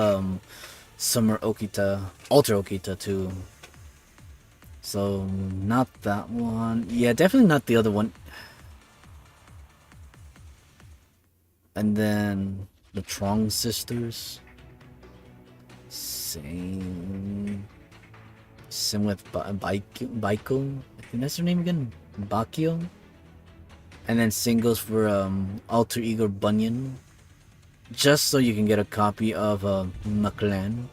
Summer Okita, Alter Okita too. So not that one. Yeah, definitely not the other one. And then the Trong sisters. Same with Baiko. I think that's her name again. Bakio. And then singles for Alter Ego Bunyan. Just so you can get a copy of McLan.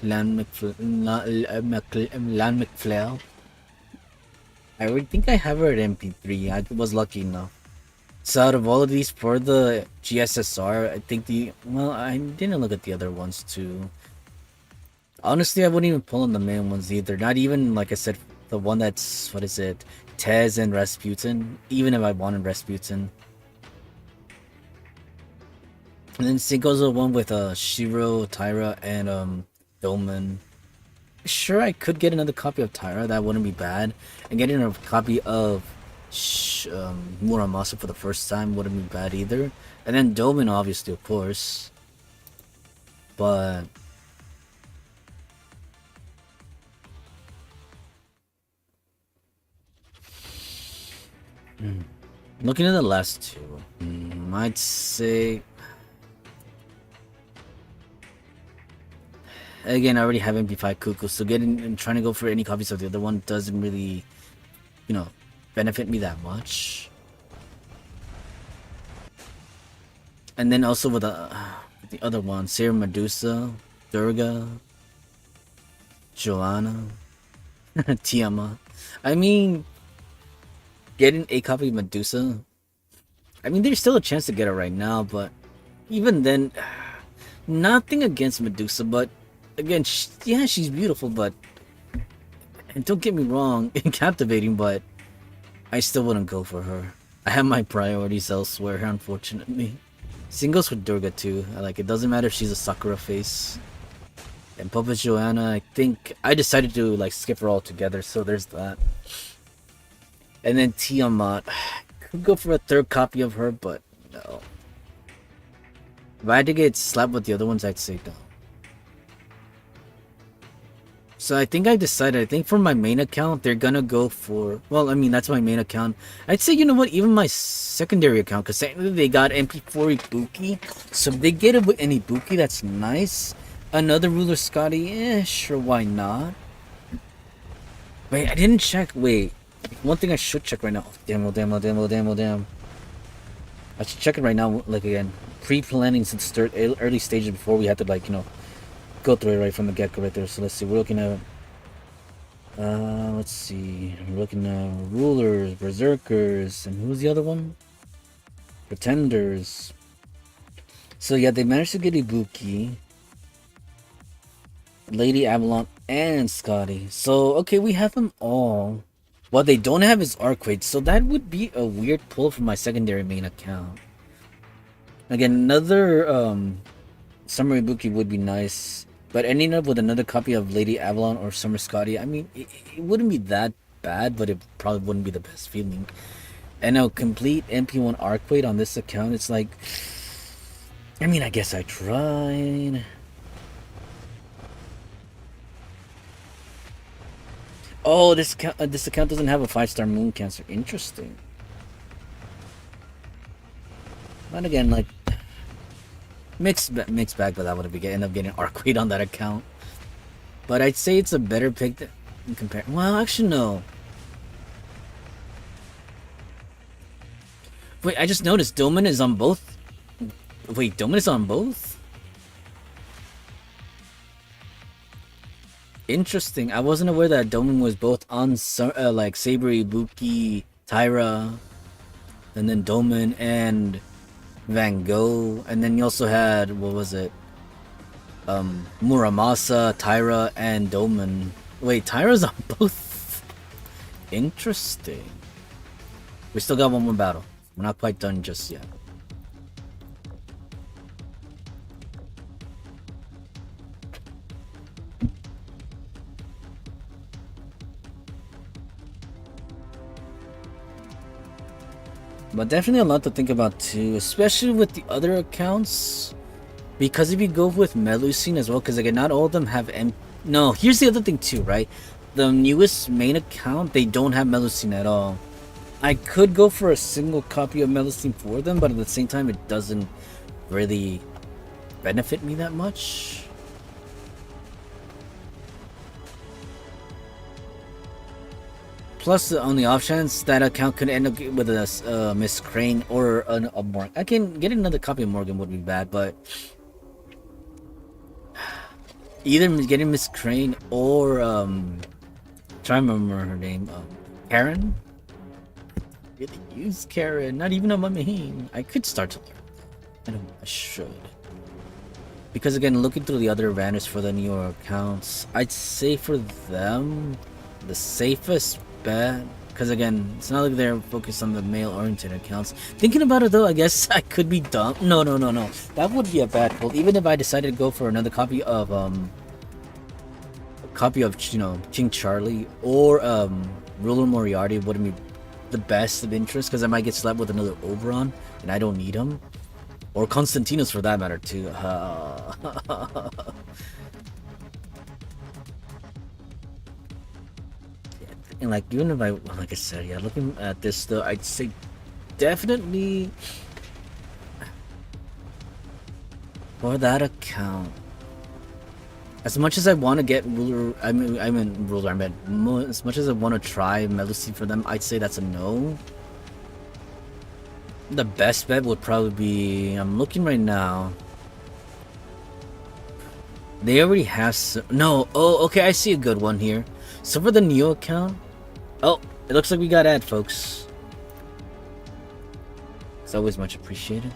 Lan McFlail. I would think I have her at MP3. I was lucky enough. So out of all of these for the GSSR, I think I didn't look at the other ones too. Honestly, I wouldn't even pull on the main ones either. Not even, like I said, The one that's, what is it? Tez and Rasputin. Even if I wanted Rasputin. And then singles the one with Shiro, Tyra, and Dolman. Sure, I could get another copy of Tyra. That wouldn't be bad. And getting a copy of Muramasa for the first time wouldn't be bad either. And then Dolman, obviously, of course. But looking at the last two, I'd say again, I already have MP5 Cuckoo, so getting and trying to go for any copies of the other one doesn't really, benefit me that much. And then also with the other one, Sarah Medusa, Durga, Joanna, Tiamat. I mean, getting a copy of Medusa, I mean, there's still a chance to get it right now, but even then, nothing against Medusa, but again, yeah, she's beautiful, but, and don't get me wrong, captivating, but I still wouldn't go for her. I have my priorities elsewhere, unfortunately. Singles with Durga too. I like it. Doesn't matter if she's a Sakura face. And Puppet Joanna, I think I decided to like skip her altogether, so there's that. And then Tiamat, could go for a third copy of her, but no. If I had to get slapped with the other ones, I'd say no. So I think I decided, I think for my main account, they're gonna go for, well, I mean, that's my main account. I'd say, you know what, even my secondary account, because technically they got MP4 Ibuki, so if they get it with an Ibuki, that's nice. Another Ruler Scotty, sure, why not? Wait, I didn't check, wait. One thing I should check right now. Damn. I should check it right now, like again. Pre-planning since early stages before we had to, like, go through it right from the get-go right there. So let's see, we're looking at let's see, we're looking at Rulers, Berserkers, and who's the other one? Pretenders. So yeah, they managed to get Ibuki, Lady Avalon, and Scotty. So okay, we have them all. What they don't have is Arcade, so that would be a weird pull from my secondary main account. Again, another Summer Ibuki would be nice. But ending up with another copy of Lady Avalon or Summer Scotty, I mean, it wouldn't be that bad, but it probably wouldn't be the best feeling. And a complete MP1 Arcade on this account, it's like, I mean, I guess I tried. Oh, this account doesn't have a 5-star Moon Cancer. Interesting. But again, like, mixed bag, but that would end up getting Arcade on that account. But I'd say it's a better pick than compare. Well, actually no. Wait, I just noticed Doman is on both. Wait, Doman is on both? Interesting. I wasn't aware that Doman was both on like Saber Ibuki, Tyra, and then Doman and Van Gogh, and then you also had, what was it? Muramasa, Tyra, and Doman. Wait, Tyra's on both? Interesting. We still got one more battle. We're not quite done just yet. But definitely a lot to think about too, especially with the other accounts. Because if you go with Melusine as well, because again, not all of them have No, here's the other thing too, right? The newest main account, they don't have Melusine at all. I could go for a single copy of Melusine for them, but at the same time, it doesn't really benefit me that much. Plus, on the off chance that account could end up with a Miss Crane or a Morgan. I can get another copy of Morgan would be bad, but either getting Miss Crane or try to remember her name, Karen. Really use Karen, not even on my main. I could start to learn. I should. Because again, looking through the other banners for the newer accounts, I'd say for them, the safest bet, because again, it's not like they're focused on the male-oriented accounts. Thinking about it though, I guess I could be dumb. No. That would be a bad pull. Even if I decided to go for another copy of King Charlie or Ruler Moriarty, wouldn't be the best of interest because I might get slapped with another Oberon and I don't need him, or Constantinos for that matter too. And like, even if like I said, yeah, looking at this though, I'd say definitely for that account. As much as I want to get Ruler, I mean Ruler, I meant as much as I want to try Melusi for them, I'd say that's a no. The best bet would probably be, I'm looking right now. They already have no. Oh, okay, I see a good one here. So for the Neo account, oh, it looks like we got ad, folks. It's always much appreciated.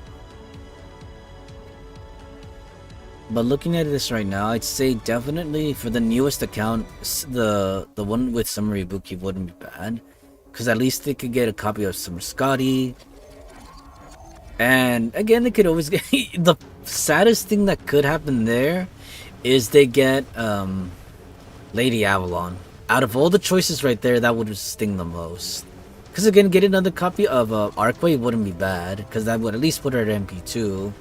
But looking at this right now, I'd say definitely for the newest account, the one with Summer Ibuki wouldn't be bad, because at least they could get a copy of Summer Scotty. And again, they could always get the saddest thing that could happen there is they get Lady Avalon. Out of all the choices right there, that would sting the most. Because again, getting another copy of Arcway wouldn't be bad, because that would at least put her at MP2.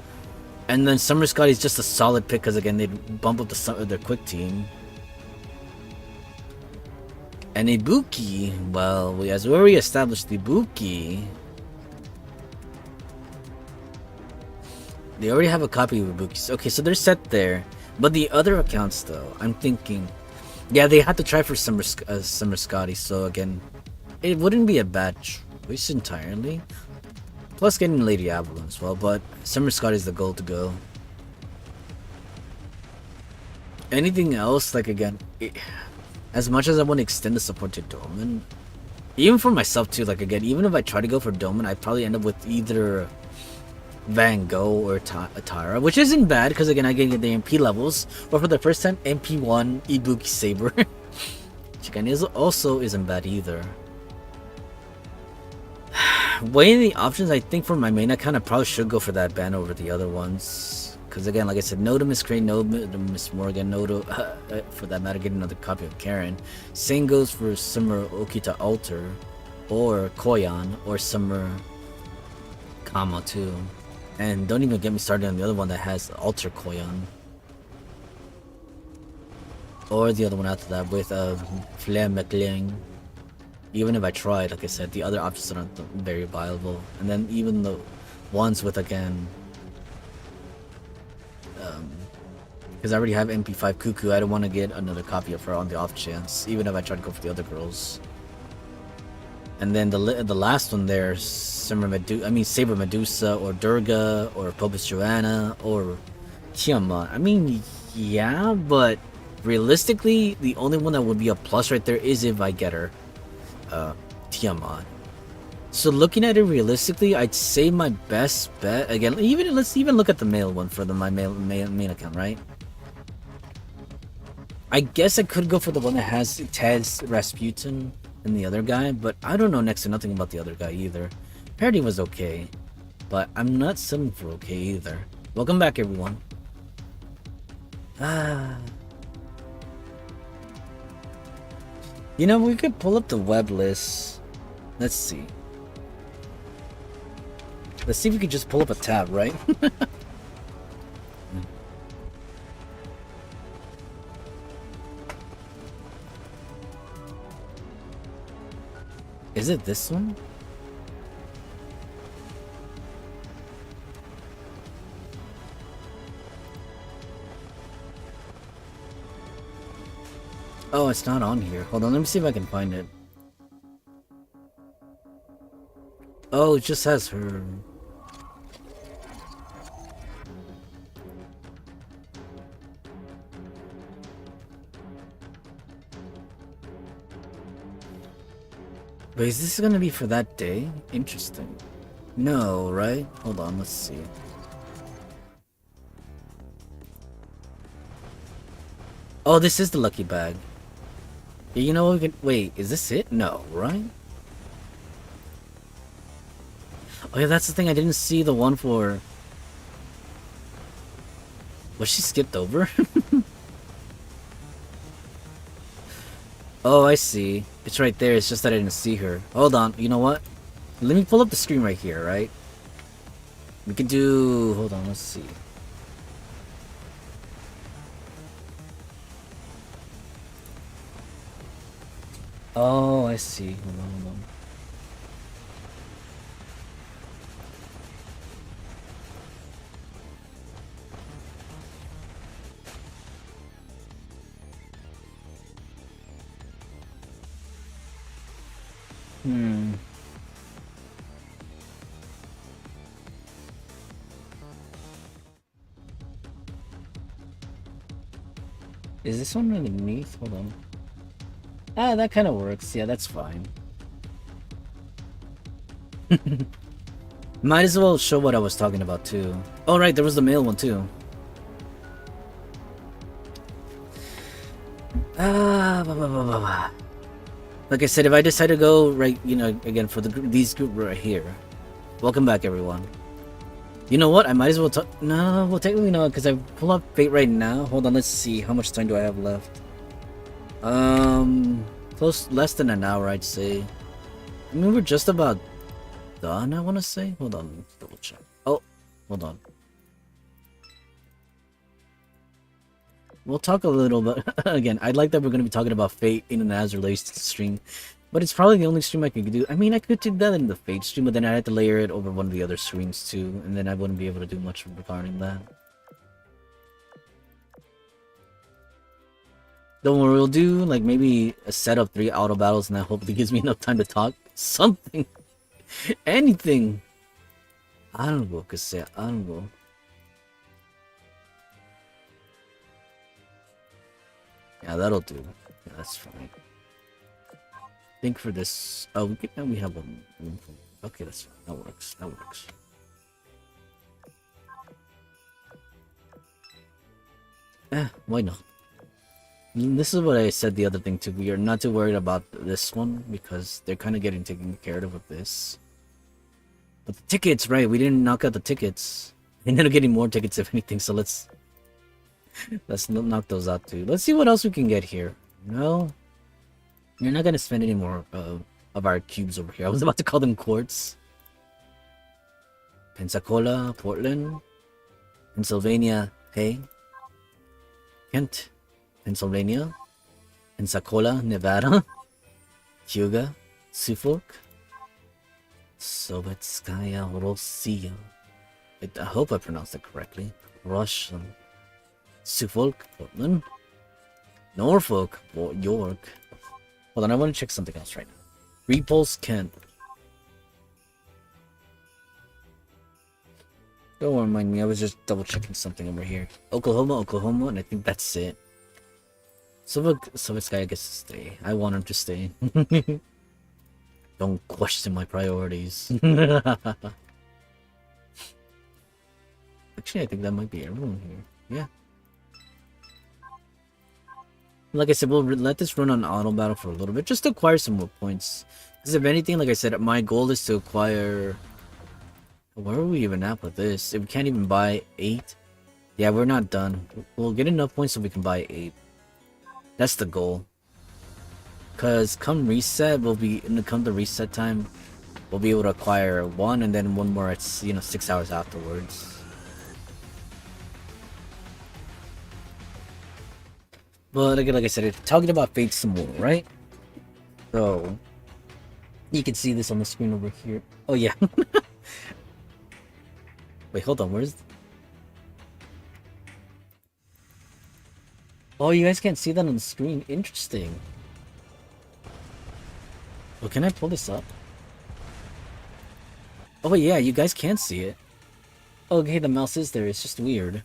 And then Summer Scotty's just a solid pick, because again, they'd bump up their quick team. And Ibuki, well, as we already established, Ibuki, they already have a copy of Ibuki. Okay, so they're set there. But the other accounts, though, I'm thinking, yeah, they had to try for Summer Scotty. So again, it wouldn't be a bad choice entirely. Plus getting Lady Avalon as well, but Summer Scotty's the goal to go. Anything else, like again, as much as I want to extend the support to Doman, even for myself too, like again, even if I try to go for Doman, I'd probably end up with either Van Gogh or Atara, which isn't bad because again, I can get the MP levels, or for the first time, MP1 Ibuki Saber. Which again also isn't bad either. Weighing the options, I think for my main account, I probably should go for that ban over the other ones. Because again, like I said, no to Miss Crane, no to Miss Morgan, no to, for that matter, get another copy of Karen. Same goes for Summer Okita Alter, or Koyan, or Summer Kama too. And don't even get me started on the other one that has Alter Koyan. Or the other one after that with Flem McLean. Even if I tried, like I said, the other options aren't very viable. And then even the ones with, again, because I already have MP5 Cuckoo, I don't want to get another copy of her on the off chance, even if I try to go for the other girls. And then the last one there, Saber Medusa, or Durga, or Popus Joanna, or Tiamat. I mean, yeah, but realistically, the only one that would be a plus right there is if I get her. Tiamat. So looking at it realistically, I'd say my best bet, again, let's even look at the male one for my main account, right? I guess I could go for the one that has Tez, Rasputin, and the other guy, but I don't know next to nothing about the other guy either. Parody was okay, but I'm not selling for okay either. Welcome back, everyone. You know, we could pull up the web list. Let's see. Let's see if we could just pull up a tab, right? Is it this one? Oh, it's not on here. Hold on, let me see if I can find it. Oh, it just has her. Wait, is this gonna be for that day? Interesting. No, right? Hold on, let's see. Oh, this is the lucky bag. You know, we can wait. Is this it? No, right? Oh yeah, that's the thing. I didn't see the one for. Was she skipped over? Oh, I see. It's right there. It's just that I didn't see her. Hold on. You know what? Let me pull up the screen right here, right? We can do... Hold on, let's see. Oh, I see. Hold on, hold on. Hmm. Is this one underneath? Hold on. Ah, that kind of works. Yeah, that's fine. Might as well show what I was talking about too. Oh right, there was the male one too. Like I said, if I decide to go right, you know, again for these group right here. Welcome back, everyone. You know what? I might as well talk. No, well, technically no, because I pull up fate right now. Hold on, let's see. How much time do I have left? Less than an hour, I'd say. I mean, we're just about done, I want to say. Hold on, let's double check. Oh, hold on. We'll talk a little bit. Again, I'd like that we're going to be talking about Fate in an Azur Lane stream. But it's probably the only stream I could do. I mean, I could do that in the Fate stream, but then I'd have to layer it over one of the other streams too. And then I wouldn't be able to do much regarding that. Don't worry, we'll do like maybe a set of 3 auto battles, and that hopefully gives me enough time to talk. Something. Anything. Algo que sea algo. Yeah, that'll do. Yeah, that's fine. I think for this... Oh, we have one. Okay, that's fine. That works. That works. Why not? This is what I said the other thing too. We are not too worried about this one because they're kind of getting taken care of with this. But the tickets, right? We didn't knock out the tickets. We ended up getting more tickets if anything. So let's knock those out too. Let's see what else we can get here. No, you're not gonna spend any more of our cubes over here. I was about to call them quartz. Pensacola, Portland, Pennsylvania. Hey, Kent. Pennsylvania, Pensacola, Nevada, Huga, Suffolk, Sovetskaya Rossiya. I hope I pronounced it correctly. Russian, Suffolk, Portland, Norfolk, York. Hold on, I want to check something else right now. Repulse, Kent. Don't remind me, I was just double checking something over here. Oklahoma, and I think that's it. So this guy gets to stay. I want him to stay. Don't question my priorities. Actually, I think that might be everyone here. Yeah. Like I said, we'll let this run on auto battle for a little bit, just to acquire some more points. Because if anything, like I said, my goal is to acquire... Where are we even at with this? If we can't even buy 8? Yeah, we're not done. We'll get enough points so we can buy 8. That's the goal. Cause come reset, come the reset time, we'll be able to acquire 1 and then 1 more at 6 hours afterwards. But again, like I said, talking about Fate some more, right? So you can see this on the screen over here. Oh yeah. Wait, hold on. Where's? Oh, you guys can't see that on the screen. Interesting. Well, can I pull this up? Oh, yeah, you guys can see it. Okay, the mouse is there. It's just weird.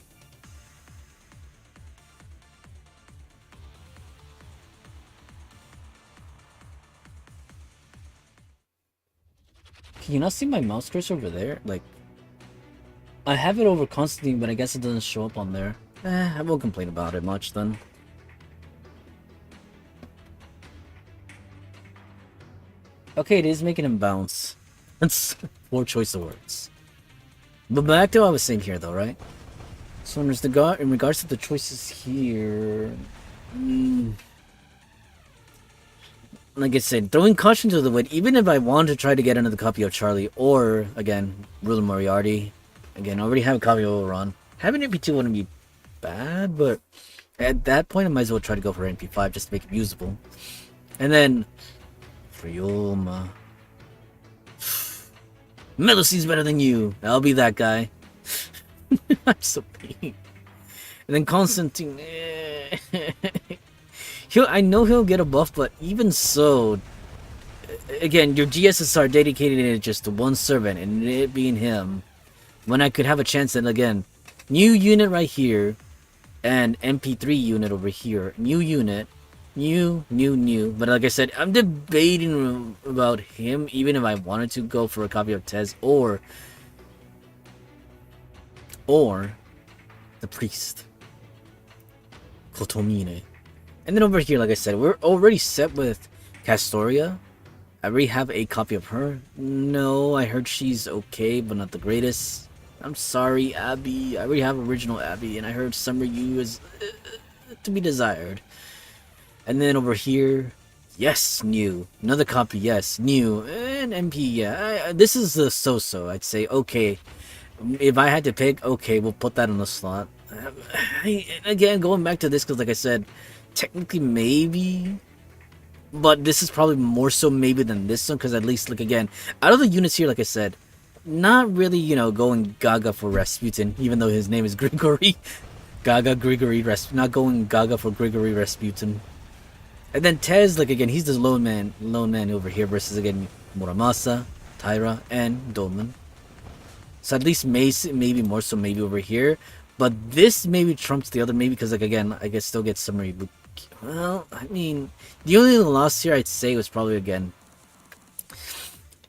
Can you not see my mouse cursor over there? Like, I have it over constantly, but I guess it doesn't show up on there. I won't complain about it much then. Okay, it is making him bounce. That's poor choice of words. But back to what I was saying here, though, right? So in regards to the choices here, like I said, throwing caution to the wind. Even if I want to try to get another copy of Charlie, or again, Ruler Moriarty, again, I already have a copy of Oberon. Having MP2 wouldn't be bad, but at that point, I might as well try to go for MP5 just to make it usable. And then Frioma. Melucy's better than you. I'll be that guy. I'm so mean. And then Constantine. I know he'll get a buff, but even so, again, your GSSR dedicated it just to one servant, and it being him, when I could have a chance, and again, new unit right here, and MP3 unit over here, new unit, new. But like I said, I'm debating about him, even if I wanted to go for a copy of Tez or the priest, Kotomine. And then over here, like I said, we're already set with Castoria. I already have a copy of her. No, I heard she's okay, but not the greatest. I'm sorry, Abby. I already have original Abby, and I heard Summer U is to be desired. And then over here, yes, new. Another copy, yes, new. And MP, yeah. This is the so-so. I'd say, okay. If I had to pick, okay, we'll put that on the slot. Again, going back to this, because like I said, technically maybe, but this is probably more so maybe than this one, because at least, like, again, out of the units here, like I said, not really, going gaga for Rasputin, even though his name is Grigory. Not going gaga for Grigory Rasputin. And then Tez, like, again, he's the lone man over here versus, again, Muramasa, Tyra, and Dolmen. So at least maybe more so maybe over here. But this maybe trumps the other maybe because, like, again, I guess still get summary. Well, I mean, the only loss here I'd say was probably, again,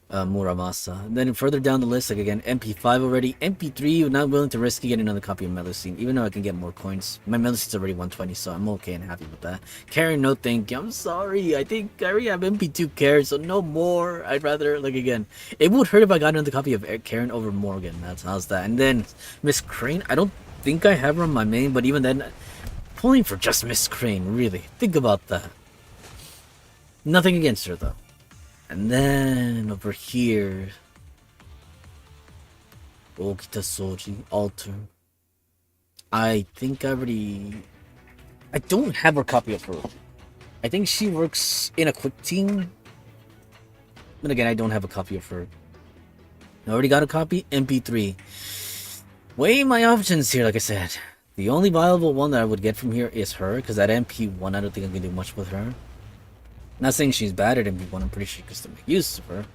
Muramasa. And then further down the list, like, again, MP5 already. MP3, not willing to risk getting another copy of Melusine, even though I can get more coins. My Melusine's already 120, so I'm okay and happy with that. Karen, no thank you. I'm sorry. I think I already have MP2 Karen, so no more. I'd rather, like, again, it would hurt if I got another copy of Karen over Morgan. How's that? And then Miss Crane, I don't think I have her on my main, but even then, pulling for just Miss Crane, really. Think about that. Nothing against her, though. And then over here, Okita Soji, Alter. I think I don't have her copy of her. I think she works in a quick team. But again, I don't have a copy of her. I already got a copy, MP3. Weighing my options here, like I said. The only viable one that I would get from here is her, because that MP1, I don't think I can do much with her. Not saying she's bad at MP1, I'm pretty sure you can still make use of her.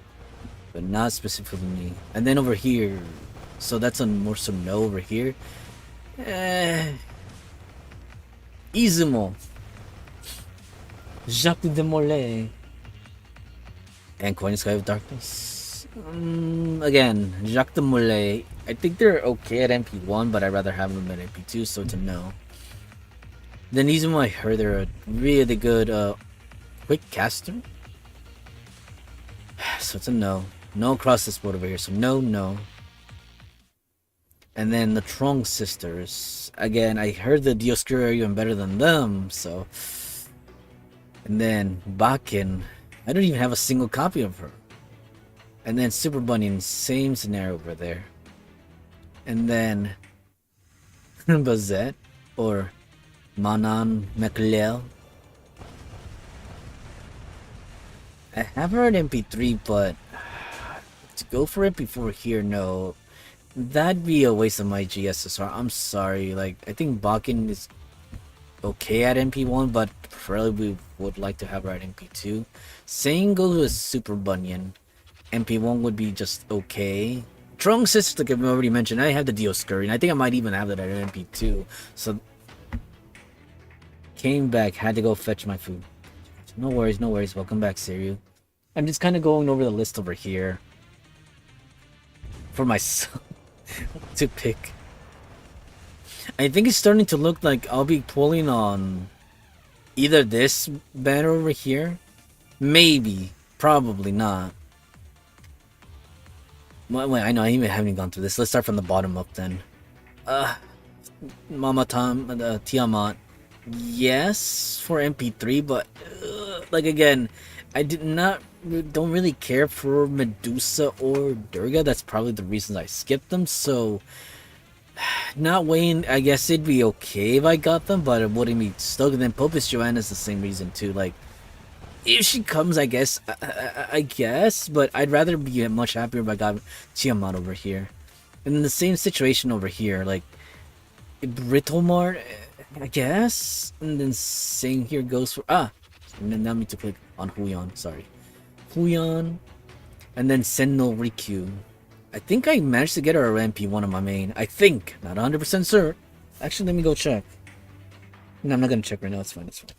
But not specifically me. And then over here, so that's a more so no over here. Izumo. Jacques de Molay. And Coin Sky of Darkness. Again, Jacques de Molay. I think they're okay at MP1, but I'd rather have them at MP2, so it's a no. Then Izumo, I heard they're a really good quick caster. So it's a no. No across this board over here, so no. And then the Trong sisters. Again, I heard the Dioscuro are even better than them, so. And then Bakken. I don't even have a single copy of her. And then Super Bunny, same scenario over there. And then Bazette or Manan McLeod. I have her at MP3, but to go for MP4 here, no. That'd be a waste of my GSSR. I'm sorry. Like, I think Bakken is okay at MP1, but preferably we would like to have her at MP2. Same goes with Super Bunyan. MP1 would be just okay. Strong Sister, like I've already mentioned, I have the Dioscuri, and I think I might even have that at MP2. So, came back, had to go fetch my food. No worries. Welcome back, Siriu. I'm just kind of going over the list over here for myself to pick. I think it's starting to look like I'll be pulling on either this banner over here, maybe Probably not. Wait, I know I even haven't gone through this. Let's start from the bottom up then. Mama Tom, Tiamat. Yes, for MP3, but like again, I don't really care for Medusa or Durga. That's probably the reasons I skipped them. So not Wayne, I guess it'd be okay if I got them, but it wouldn't be stuck. And then Popus Joanna's the same reason too. Like if she comes, I guess, I guess, but I'd rather be much happier if I got Tiamat over here. And in the same situation over here, like Britomart, I guess, and then same here goes for and then now I need to click on Huyan. Sorry, Huyan, and then Senno Rikyu. I think I managed to get her a MP1 on my main. I think, not 100% sure. Actually, let me go check. No, I'm not gonna check right now. It's fine. It's fine.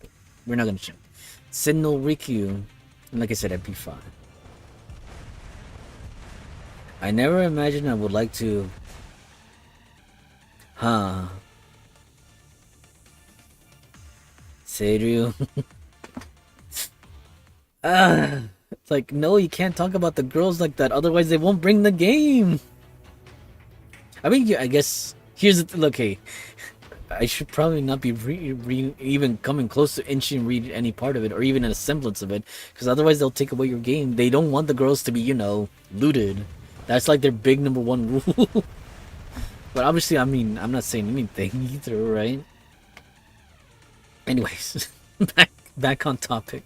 We're not gonna check. Senno Rikyu, and like I said, MP5. I never imagined I would like to. Seiryu. It's like, no, you can't talk about the girls like that, otherwise they won't bring the game. I mean, I guess, here's the look, hey, I should probably not be even coming close to inching read any part of it, or even a semblance of it, because otherwise they'll take away your game. They don't want the girls to be, you know, looted. That's like their big number one rule. But obviously, I mean, I'm not saying anything either, right? Anyways, back on topic.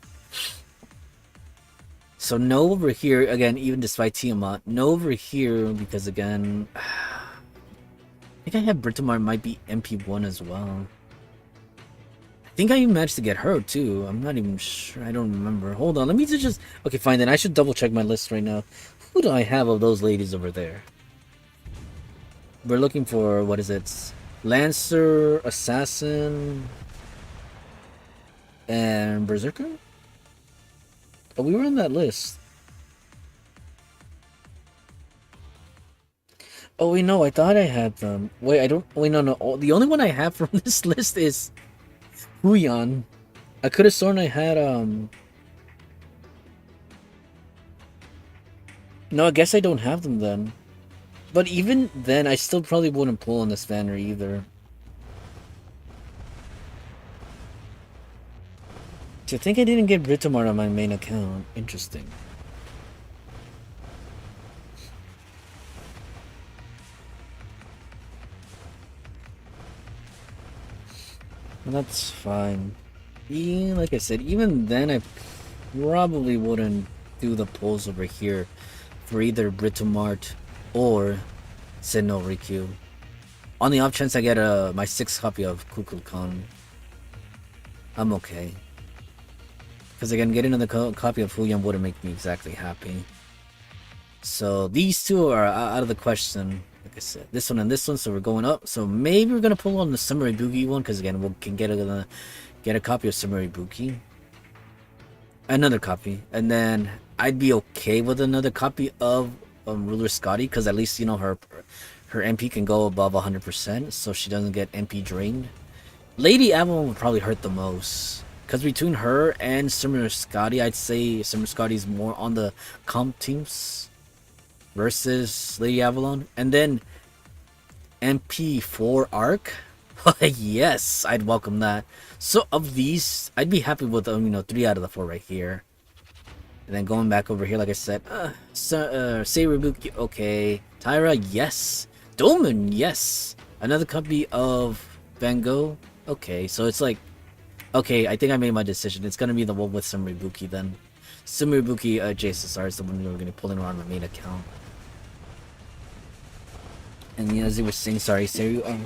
So no over here, again, even despite Tiamat, no over here, because again, I think I have Britomart might be MP1 as well. I think I even managed to get her too. I'm not even sure. I don't remember. Hold on, let me just... Okay, fine, then I should double check my list right now. Who do I have of those ladies over there? We're looking for, what is it? Lancer, Assassin, and Berserker? Oh, we were on that list. Oh, wait, no, I thought I had them. Wait, I don't... Wait, no. Oh, the only one I have from this list is Huyan. I could have sworn I had, No, I guess I don't have them then. But even then, I still probably wouldn't pull on this banner either. I think I didn't get Britomart on my main account. Interesting. That's fine. Like I said, even then I probably wouldn't do the pulls over here for either Britomart or Senno Rikyu. On the off chance I get my 6th copy of Kukulkan, I'm okay. Because again, getting another copy of Huyan wouldn't make me exactly happy. So these two are out of the question. Like I said, this one and this one, so we're going up. So maybe we're gonna pull on the Samurai Buki one, because again, we can get a copy of Samurai Buki. Another copy, and then I'd be okay with another copy of Ruler Scotty, because at least, you know, her MP can go above 100%, so she doesn't get MP drained. Lady Avalon would probably hurt the most. Because between her and Summer Scotty, I'd say Summer Scotty's more on the comp teams versus Lady Avalon. And then MP4 Arc. Yes, I'd welcome that. So of these, I'd be happy with 3 out of the 4 right here. And then going back over here, like I said, Seirubuki, okay. Tyra, yes. Doman, yes. Another copy of Van Gogh, okay. So it's like, okay, I think I made my decision. It's gonna be the one with Sumeribuki then. Sumeribuki JSSR is the one we were gonna pull in on my main account. And as they were saying, sorry, Seiryu,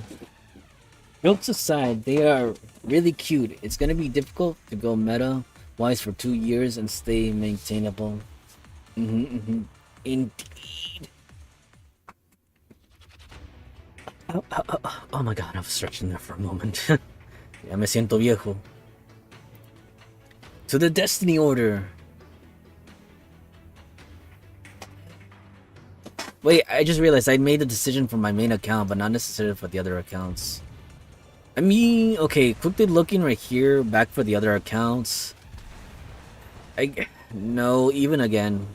jokes aside, they are really cute. It's gonna be difficult to go meta-wise for 2 years and stay maintainable. Indeed. Oh my god, I was stretching there for a moment. Ya me siento viejo. To the Destiny Order. Wait, I just realized I made the decision for my main account, but not necessarily for the other accounts. I mean, okay, quickly looking right here, back for the other accounts. No, even again,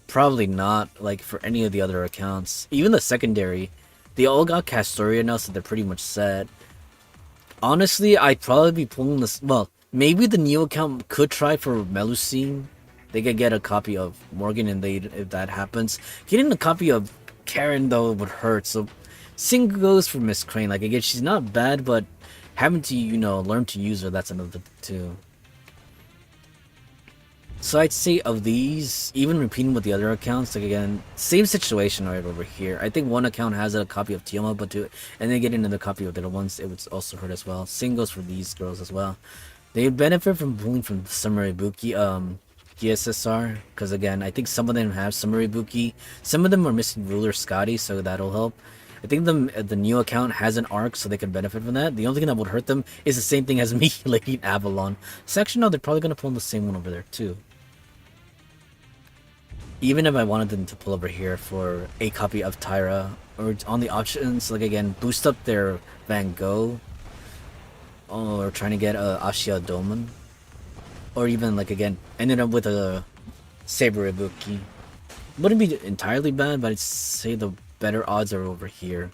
probably not, like, for any of the other accounts. Even the secondary, they all got Castoria now, so they're pretty much set. Honestly, I'd probably be pulling this. Well, maybe the new account could try for Melusine. They could get a copy of Morgan, and they if that happens, getting a copy of Karen though would hurt. So, Sing goes for Miss Crane. Like again, she's not bad, but having to learn to use her, that's another too. So I'd say of these, even repeating with the other accounts, like again, same situation right over here. I think one account has a copy of Tioma, but and then get another copy of the other ones, it would also hurt as well. Same goes for these girls as well. They would benefit from pulling from Samurai Buki, GSSR, because again, I think some of them have Samurai Buki. Some of them are missing Ruler Scotty, so that'll help. I think the new account has an arc, so they can benefit from that. The only thing that would hurt them is the same thing as me, Lady Avalon. So actually, no, they're probably gonna pull in the same one over there too. Even if I wanted them to pull over here for a copy of Tyra, or on the options, like again, boost up their Van Gogh, or trying to get a Ashia Doman, or even like again, ended up with a Saber Ibuki. Wouldn't be entirely bad, but I'd say the better odds are over here.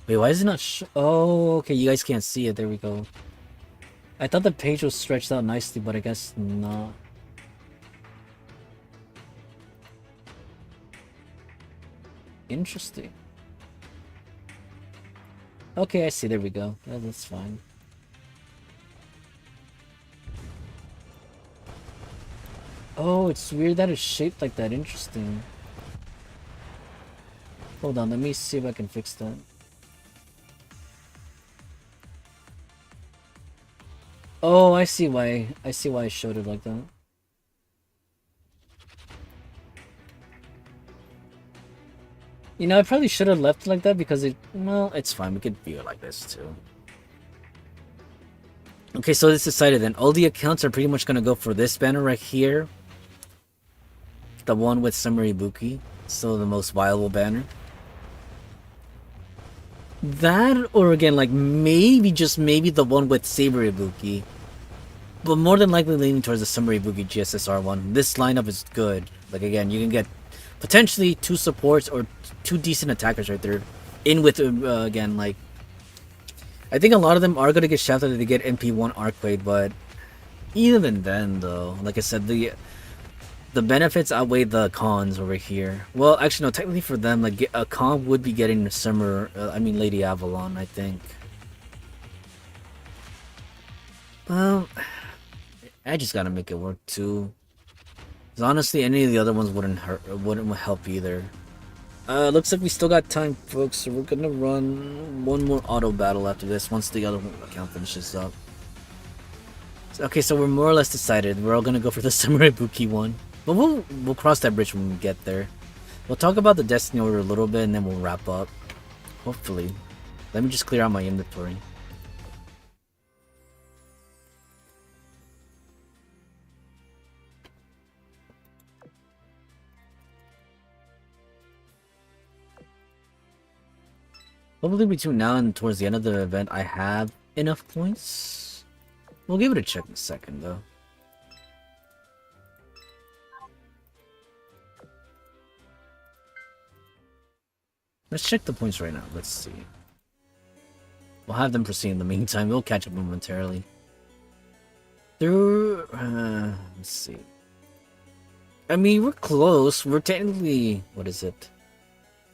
Wait, why is it not oh, okay, you guys can't see it, there we go. I thought the page was stretched out nicely, but I guess not. Interesting. Okay, I see. There we go. Yeah, that's fine. Oh, it's weird that it's shaped like that. Interesting. Hold on, let me see if I can fix that. Oh, I see why. I see why I showed it like that. You know, I probably should have left it like that because well, it's fine. We could view it like this too. Okay, so it's decided then. All the accounts are pretty much going to go for this banner right here. The one with Samurai Buki. So the most viable banner. That, or again, like maybe, just maybe the one with Saber Ibuki. But more than likely leaning towards the Samurai Ibuki GSSR one. This lineup is good. Like again, you can get potentially 2 supports or 2 decent attackers right there. In with, again, like... I think a lot of them are going to get shafted if they get MP1 Arcade, but... Even then, though, like I said, the benefits outweigh the cons over here. Well, actually, no, technically for them, like, a con would be getting Lady Avalon, I think. Well, I just gotta make it work, too. Because honestly, any of the other ones wouldn't help either. Looks like we still got time, folks, so we're gonna run one more auto battle after this, once the other account finishes up. Okay, so we're more or less decided. We're all gonna go for the Samurai Buki one. But we'll cross that bridge when we get there. We'll talk about the Destiny Order a little bit, and then we'll wrap up. Hopefully. Let me just clear out my inventory. Hopefully between now and towards the end of the event, I have enough points. We'll give it a check in a second, though. Let's check the points right now. Let's see. We'll have them proceed in the meantime. We'll catch up momentarily. Let's see. I mean, we're close. We're technically... What is it?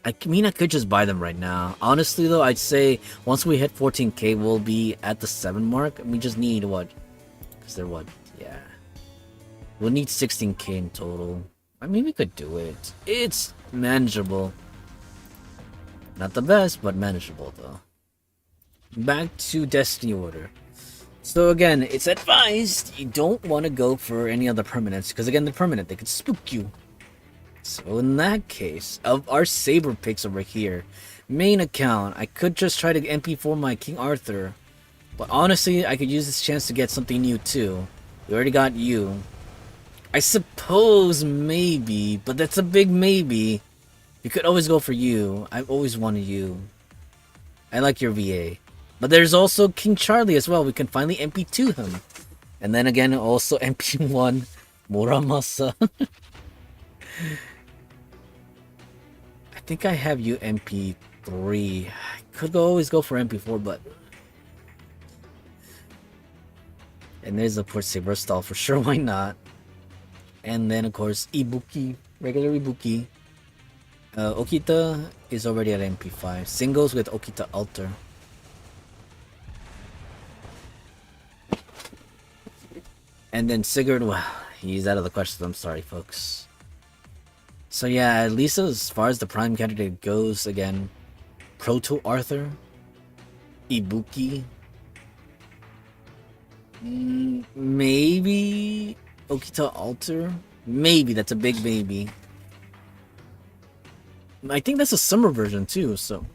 I mean, I could just buy them right now. Honestly, though, I'd say once we hit 14k, we'll be at the 7 mark. We just need what? Because they're what? Yeah. We'll need 16k in total. I mean, we could do it. It's manageable. Not the best, but manageable, though. Back to Destiny Order. So again, it's advised you don't want to go for any other permanents. Because again, they're permanent. They could spook you. So in that case, of our Saber picks over here, main account, I could just try to MP4 my King Arthur. But honestly, I could use this chance to get something new too. We already got you. I suppose maybe, but that's a big maybe. You could always go for you. I've always wanted you. I like your VA. But there's also King Charlie as well. We can finally MP2 him. And then again, also MP1 Muramasa. I think I have you MP3. I could always go for MP4, but. And there's of course Saber stall for sure, why not? And then of course Ibuki, regular Ibuki. Okita is already at MP5. Singles with Okita Alter. And then Sigurd, well, he's out of the question. I'm sorry, folks. So yeah, at least as far as the prime candidate goes, again, Proto Arthur, Ibuki, maybe Okita Alter, maybe, that's a big maybe. I think that's a summer version too, so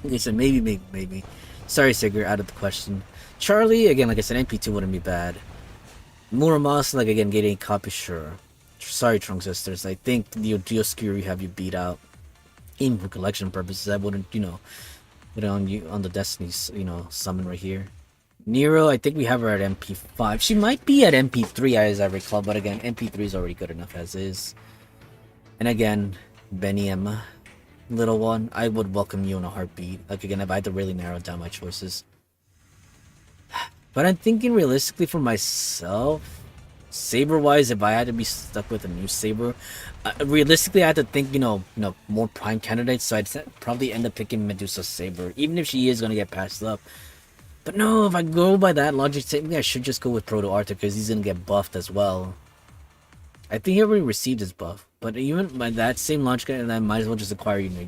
like I said, maybe. Sorry, Sigurd, out of the question. Charlie, again, like I said, MP2 wouldn't be bad. Muramasa, like again, getting a copy, sure. Sorry, Trunk Sisters, I think the Dioscuri have you beat out. Even for collection purposes, I wouldn't, put it on you on the Destiny's, summon right here. Nero, I think we have her at MP5. She might be at MP3 as I recall, but again, MP3 is already good enough as is. And again, Benny Emma, little one, I would welcome you in a heartbeat. Like again, if I had to really narrow down my choices. But I'm thinking realistically for myself, Saber-wise, if I had to be stuck with a new Saber, realistically I had to think, more prime candidates, so I'd probably end up picking Medusa Saber, even if she is going to get passed up. But no, if I go by that logic, technically I should just go with Proto Arthur, because he's going to get buffed as well. I think he already received his buff, but even by that same logic, I might as well just acquire a new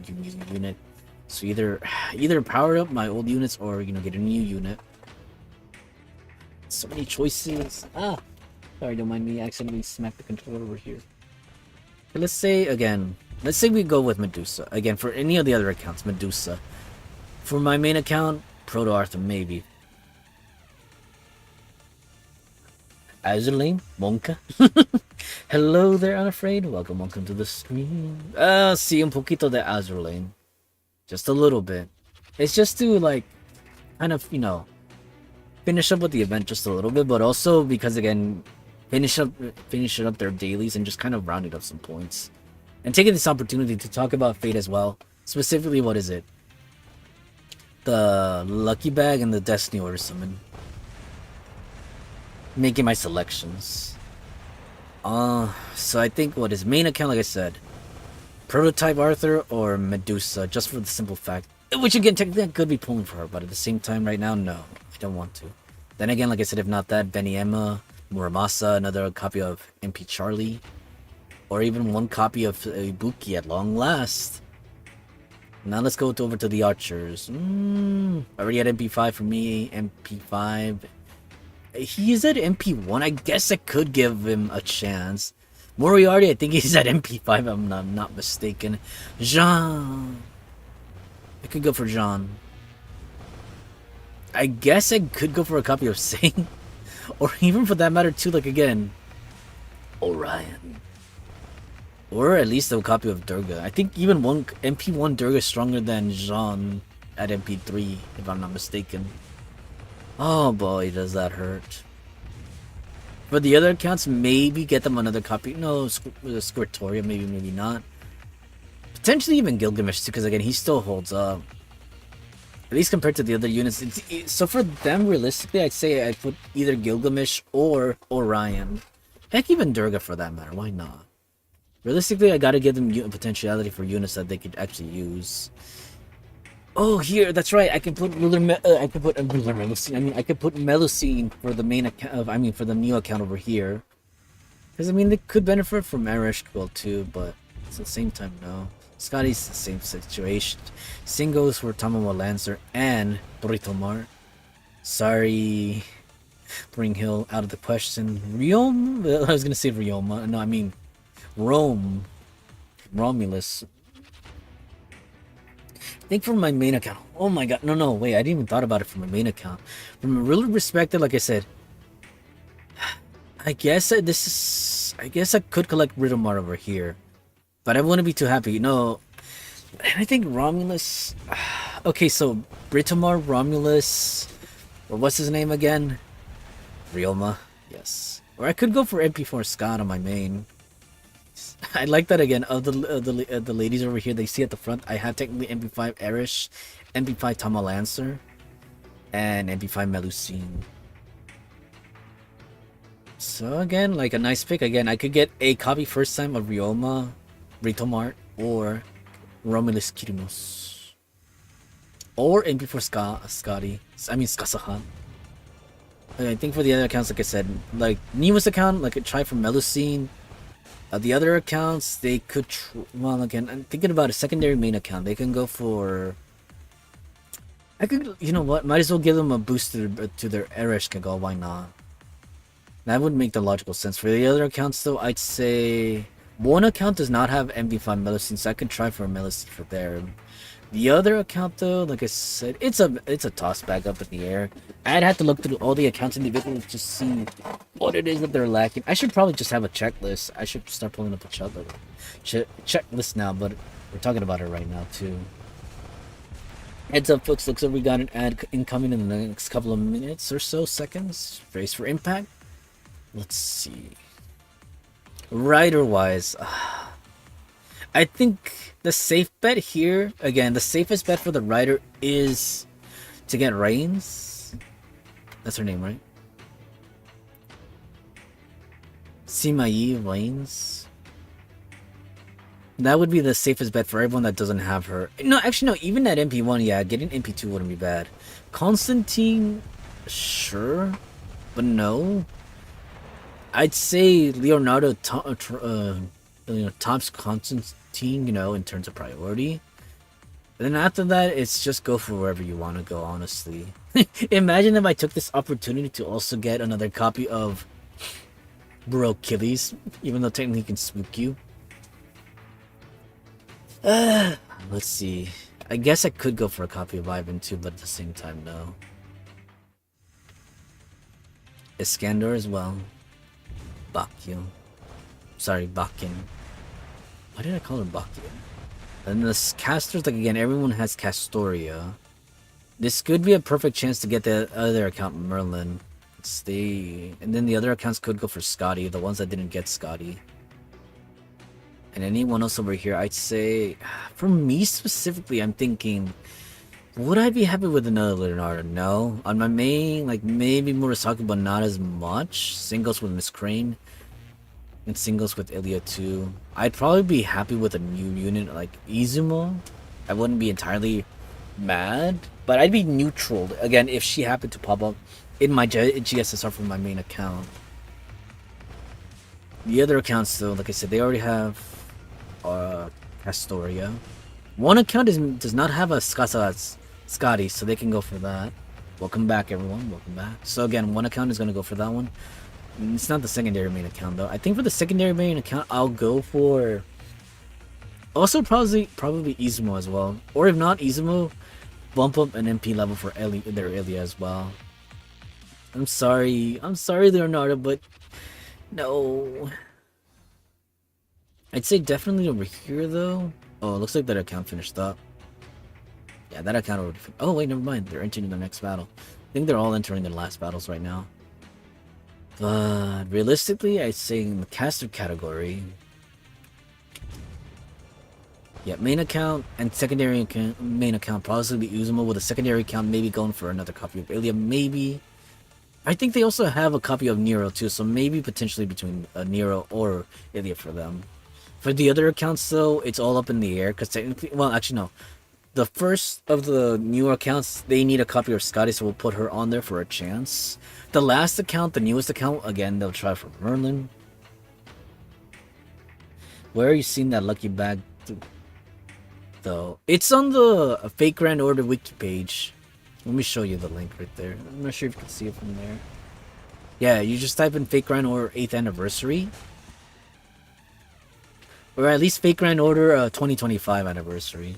unit. So either power up my old units or, get a new unit. So many choices. Sorry, don't mind me. I accidentally smacked the controller over here. Okay, let's say we go with Medusa. Again, for any of the other accounts, Medusa. For my main account, Proto Arthur, maybe. Azur Lane, Monka. Hello there, Unafraid. Welcome to the stream. See un poquito de Azur Lane. Just a little bit. It's just to, kind of, finish up with the event just a little bit, but also because, again, finish up their dailies and just kind of rounded up some points. And taking this opportunity to talk about Fate as well. Specifically, what is it? The Lucky Bag and the Destiny Order Summon. Making my selections. So I think what is main account, like I said, Prototype Arthur or Medusa, just for the simple fact, which again technically I could be pulling for her, but at the same time right now, no, I don't want to. Then again, like I said, if not that, Benny Emma, Muramasa, another copy of MP Charlie, or even one copy of Ibuki at long last. Now let's go over to the archers. Already at MP5 for me, MP5. He's at MP1. I guess I could give him a chance. Moriarty, I think he's at MP5. I'm not mistaken. Jean. I could go for Jean. I guess I could go for a copy of Sing. Or even for that matter too, again, Orion. Or at least a copy of Durga. I think even one MP1 Durga is stronger than Jean at MP3, if I'm not mistaken. Oh boy, does that hurt. For the other accounts, maybe get them another copy. No, Squirtoria, maybe not. Potentially even Gilgamesh too, because again, he still holds up. At least compared to the other units. So for them, realistically, I'd say I'd put either Gilgamesh or Orion. Heck, even Durga for that matter. Why not? Realistically, I gotta give them potentiality for units that they could actually use. Oh, here, that's right. I can put I could put Melusine for the main account. For the new account over here. Because they could benefit from Arish Quill too, but at the same time, no. Scotty's the same situation. Same goes for Tamawa Lancer and Toritomar. Sorry, Bring Hill out of the question. Riom? I was gonna say Rioma. No, I mean Rome. Romulus. I think from my main account. Oh my god. No, wait. I didn't even thought about it from my main account. From a real perspective, like I said, I guess I could collect Ridomar over here. But I wouldn't be too happy. No. And I think Romulus. Okay, so Britomar, Romulus. Or what's his name again? Ryoma, yes. Or I could go for MP4 Scott on my main. I like that again. Of the ladies over here, they see at the front. I have technically MP5 Erish, MP5 Tama Lancer, and MP5 Melusine. So again, like a nice pick. Again, I could get a copy first time of Ryoma, Ritomart, or Romulus Kirimos, or MP4 Scotty. I mean Skasahan. I think for the other accounts, like I said, like Nima's account, like I tried for Melusine. The other accounts, they could. Well, again, I'm thinking about a secondary main account. They can go for. I could, you know what? Might as well give them a boost to their Erish Kagol. Why not? That would make the logical sense. For the other accounts, though, I'd say one account does not have MV5 Melusine, so I could try for a Melusine for there. The other account, though, like I said, it's a toss back up in the air. I'd have to look through all the accounts individually to see what it is that they're lacking. I should probably just have a checklist. I should start pulling up a checklist now, but we're talking about it right now, too. Heads up, folks. Looks like we got an ad incoming in the next couple of minutes or so, seconds. Brace for impact. Let's see. Rider-wise, I think the safe bet here, again, the safest bet for the rider is to get Reigns. That's her name, right? Simayi Reigns. That would be the safest bet for everyone that doesn't have her. No, actually, no. Even at MP1, yeah, getting MP2 wouldn't be bad. Constantine, sure, but no. I'd say Leonardo tops Constantine, you know, in terms of priority. And then after that, it's just go for wherever you want to go, honestly. Imagine if I took this opportunity to also get another copy of Bro Achilles, even though technically he can spook you. Let's see. I guess I could go for a copy of Ivan too, but at the same time, no. Iskandar as well. Bakyo. Sorry, Bakken. Why did I call her Bakyo? And the casters, like again, everyone has Castoria. This could be a perfect chance to get the other account, Merlin. Stay. And then the other accounts could go for Scotty, the ones that didn't get Scotty. And anyone else over here, I'd say, for me specifically, I'm thinking, would I be happy with another Leonardo? No. On my main, like maybe Murasaki, but not as much. Singles with Miss Crane. And singles with Ilya too. I'd probably be happy with a new unit like Izumo. I wouldn't be entirely mad, but I'd be neutral. Again, if she happened to pop up in my GSSR from my main account. The other accounts though, like I said, they already have Castoria. One account does not have a Scotty, so they can go for that. Welcome back, everyone. Welcome back. So again, one account is going to go for that one. It's not the secondary main account though. I think for the secondary main account, I'll go for also probably Izumo as well. Or if not Izumo, bump up an MP level for their Ilya as well. I'm sorry, Leonardo, but no. I'd say definitely over here though. Oh, it looks like that account finished up. Yeah, that account already. Oh wait, never mind. They're entering their next battle. I think they're all entering their last battles right now. But realistically, I'd say in the caster category, yeah, main account and secondary account. Main account probably Uzuma, with a secondary account maybe going for another copy of Ilya. Maybe. I think they also have a copy of Nero too, so maybe potentially between Nero or Ilya for them. For the other accounts though, it's all up in the air because technically, well, actually no. The first of the newer accounts, they need a copy of Scotty, so we'll put her on there for a chance. The last account, the newest account, again, they'll try for Merlin. Where are you seeing that lucky bag, though? It's on the Fake Grand Order wiki page. Let me show you the link right there. I'm not sure if you can see it from there. Yeah, you just type in Fake Grand Order 8th Anniversary. Or at least Fake Grand Order 2025 Anniversary.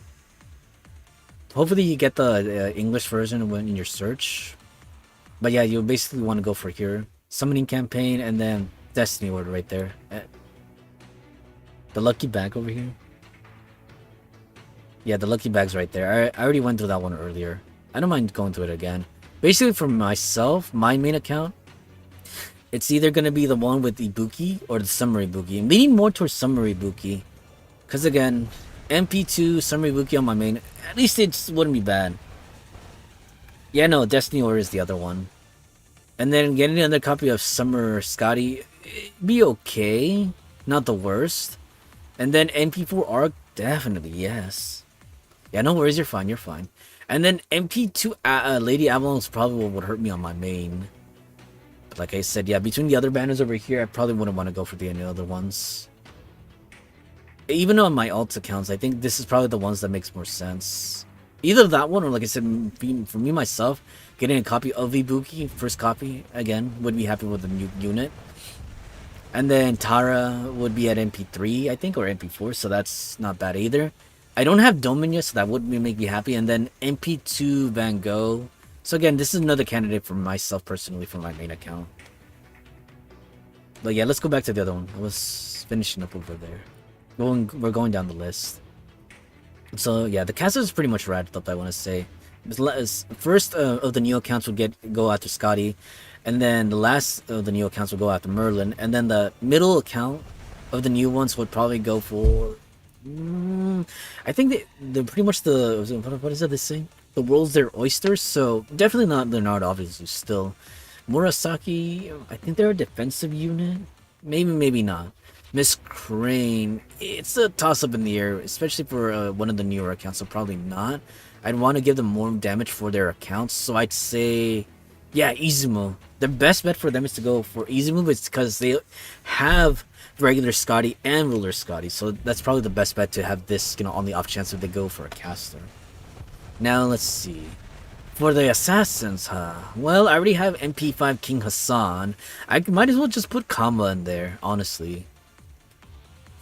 Hopefully you get the English version when in your search. But yeah, you'll basically want to go for here. Summoning campaign and then Destiny order right there. The lucky bag over here. Yeah, the lucky bag's right there. I already went through that one earlier. I don't mind going through it again. Basically for myself, my main account, It's either gonna be the one with Ibuki or the Summer Ibuki. I'm leaning more towards Summer Ibuki. Because again, MP2, Summer Ibuki on my main, at least it wouldn't be bad. Yeah, no, Destiny Order is the other one. And then getting another copy of Summer Scotty, it'd be okay. Not the worst. And then MP4 Arc, definitely, yes. Yeah, no worries, you're fine, you're fine. And then MP2 Lady Avalon's probably what would hurt me on my main. But like I said, yeah, between the other banners over here, I probably wouldn't want to go for any other ones. Even on my alt accounts, I think this is probably the ones that makes more sense. Either that one, or like I said, for me myself, getting a copy of Ibuki, first copy, again, would be happy with the new unit. And then Tara would be at MP3, I think, or MP4, so that's not bad either. I don't have Domin yet, so that would make me happy. And then MP2 Van Gogh. So again, this is another candidate for myself personally for my main account. But yeah, let's go back to the other one. I was finishing up over there. We're going down the list. So yeah, the cast is pretty much wrapped up, I want to say. First of the new accounts would go after Scotty, and then the last of the new accounts would go after Merlin, and then the middle account of the new ones would probably go for... I think they're pretty much what is that they say? The world's their oysters, so definitely not Leonardo, obviously, still. Murasaki, I think they're a defensive unit. Maybe not. Miss Crane, it's a toss-up in the air, especially for one of the newer accounts, so probably not. I'd want to give them more damage for their accounts, so I'd say, yeah, Izumo. The best bet for them is to go for Izumo, but it's because they have regular Scotty and ruler Scotty, so that's probably the best bet to have this, on the off chance that they go for a caster. Now, let's see. For the assassins, huh? Well, I already have MP5 King Hassan. I might as well just put Kama in there, honestly.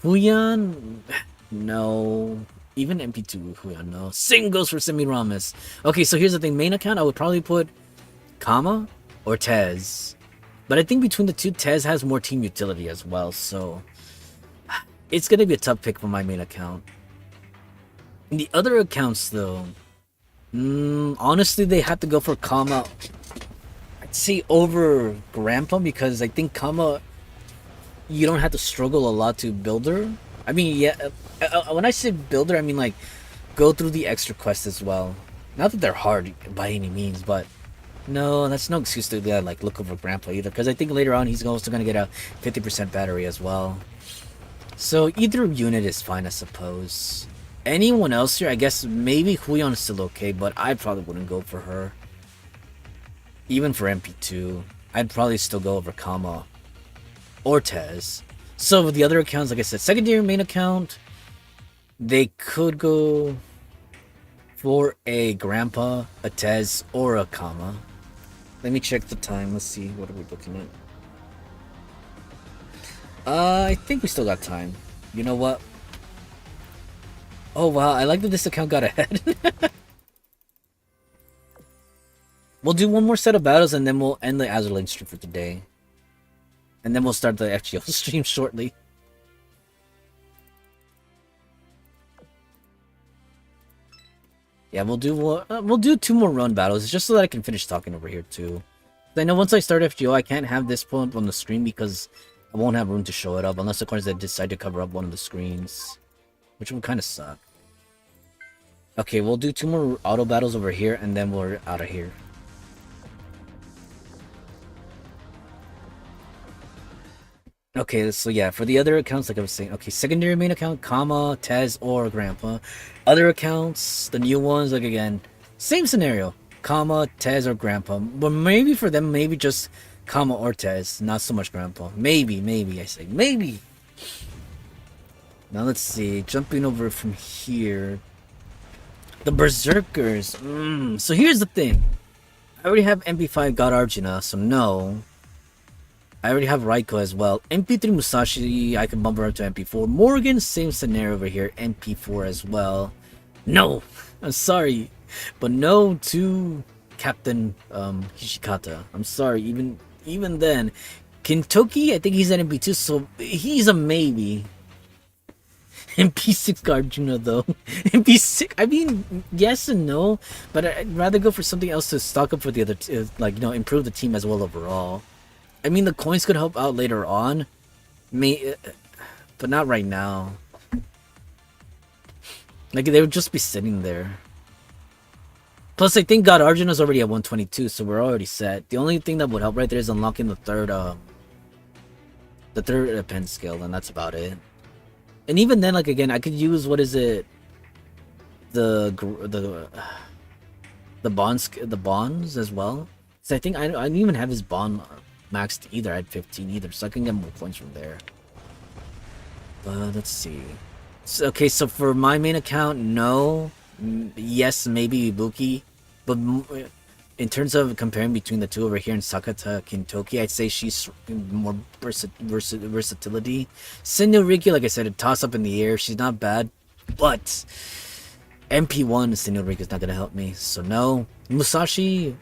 Huyan? No. Even MP2 Huyan, no. Same goes for Semiramis. Okay, so here's the thing. Main account, I would probably put Kama or Tez. But I think between the two, Tez has more team utility as well, so... It's gonna be a tough pick for my main account. In the other accounts, though... honestly, they have to go for Kama. I'd say over Grandpa, because I think Kama... You don't have to struggle a lot to build her. I mean, yeah, when I say builder, I mean, like, go through the extra quests as well. Not that they're hard by any means, but no, that's no excuse to like look over Grandpa either, because I think later on he's also going to get a 50% battery as well. So either unit is fine, I suppose. Anyone else here, I guess maybe Huyon is still okay, but I probably wouldn't go for her. Even for MP2, I'd probably still go over Kama or Tez. So with the other accounts, like I said, secondary main account, they could go for a Grandpa, a Tez, or a Kama. Let me check the time. Let's see. What are we looking at? I think we still got time. You know what? Oh wow, I like that this account got ahead. We'll do one more set of battles and then we'll end the Azur Lane stream for today. And then we'll start the FGO stream shortly. Yeah, we'll do 2 more run battles just so that I can finish talking over here too. I know once I start FGO, I can't have this pull up on the screen because I won't have room to show it up unless of course they decide to cover up one of the screens, which would kind of suck. Okay, we'll do 2 more auto battles over here and then we're out of here. Okay, so yeah, for the other accounts, like I was saying, okay, secondary main account, Kama, Tez, or Grandpa. Other accounts, the new ones, like again, same scenario, Kama, Tez, or Grandpa. But maybe for them, maybe just Kama or Tez, not so much Grandpa. Maybe, I say, maybe. Now let's see, jumping over from here. The Berserkers, so here's the thing. I already have MP5 God Arjuna, so no. I already have Raiko as well. MP3 Musashi, I can bump her up to MP4. Morgan, same scenario over here. MP4 as well. No! I'm sorry. But no to Captain Hishikata. I'm sorry. Even then. Kintoki, I think he's at MP2, so he's a maybe. MP6 Arjuna though. MP6, I mean, yes and no. But I'd rather go for something else to stock up for the other, improve the team as well overall. I mean, the coins could help out later on, but not right now. Like, they would just be sitting there. Plus, I think God Arjuna's already at 122, so we're already set. The only thing that would help right there is unlocking the third pen skill, and that's about it. And even then, like, again, I could use, what is it? The bonds as well. So I think I don't even have his bond maxed either at 15 either, so I can get more points from there. But let's see. So, okay, so for my main account, no. Yes, maybe Ibuki. But in terms of comparing between the two over here in Sakata Kintoki, I'd say she's more versatility. Sinu Riki, like I said, a toss up in the air. She's not bad, but MP1 Sinu Riki is not gonna help me. So no. Musashi.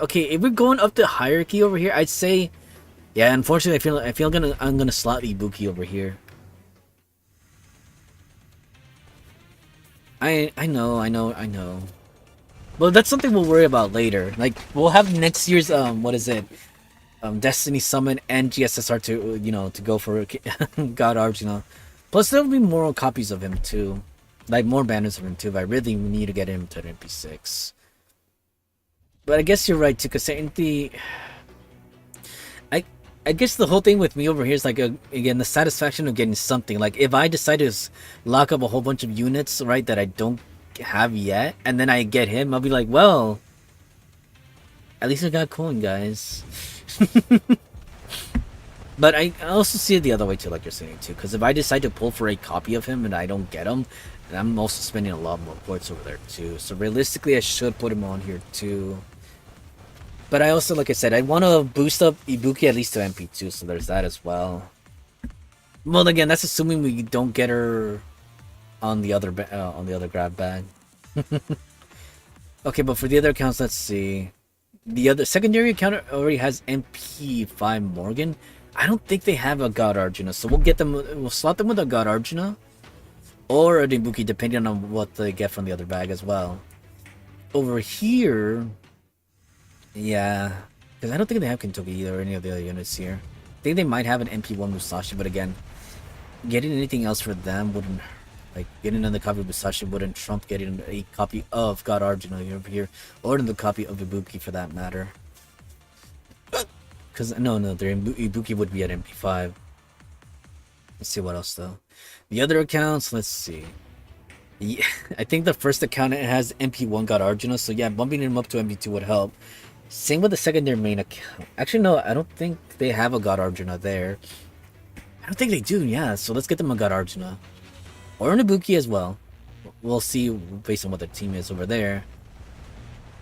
Okay, if we're going up the hierarchy over here, I'd say, yeah. Unfortunately, I feel I'm gonna slot Ibuki over here. I know. Well, that's something we'll worry about later. Like, we'll have next year's Destiny Summon and GSSR to go for God Arjuna. Plus, there'll be more copies of him too, like more banners of him too. But I really need to get him to an MP6. But I guess you're right too, because technically, I guess the whole thing with me over here is like, again, the satisfaction of getting something. Like, if I decide to lock up a whole bunch of units, right, that I don't have yet, and then I get him, I'll be like, well, at least I got coin, guys. But I also see it the other way too, like you're saying too, because if I decide to pull for a copy of him and I don't get him, then I'm also spending a lot more points over there too. So realistically, I should put him on here too. But I also, like I said, I want to boost up Ibuki at least to MP2, so there's that as well. Well, again, that's assuming we don't get her on the other grab bag. Okay, but for the other accounts, let's see. The other secondary account already has MP5 Morgan. I don't think they have a God Arjuna, so we'll slot them with a God Arjuna or a Ibuki, depending on what they get from the other bag as well. Over here, yeah, because I don't think they have Kintoki or any of the other units here. I think they might have an MP1 Musashi, but again, getting anything else for them wouldn't, like, getting another copy of Musashi wouldn't trump getting a copy of God Arjuna over here, or another copy of Ibuki for that matter. Because, no, their Ibuki would be at MP5. Let's see what else, though. The other accounts, let's see. Yeah, I think the first account has MP1 God Arjuna, so yeah, bumping him up to MP2 would help. Same with the secondary main account. Actually, no, I don't think they have a God Arjuna there. I don't think they do, yeah, so let's get them a God Arjuna. Or an Ibuki as well. We'll see based on what their team is over there.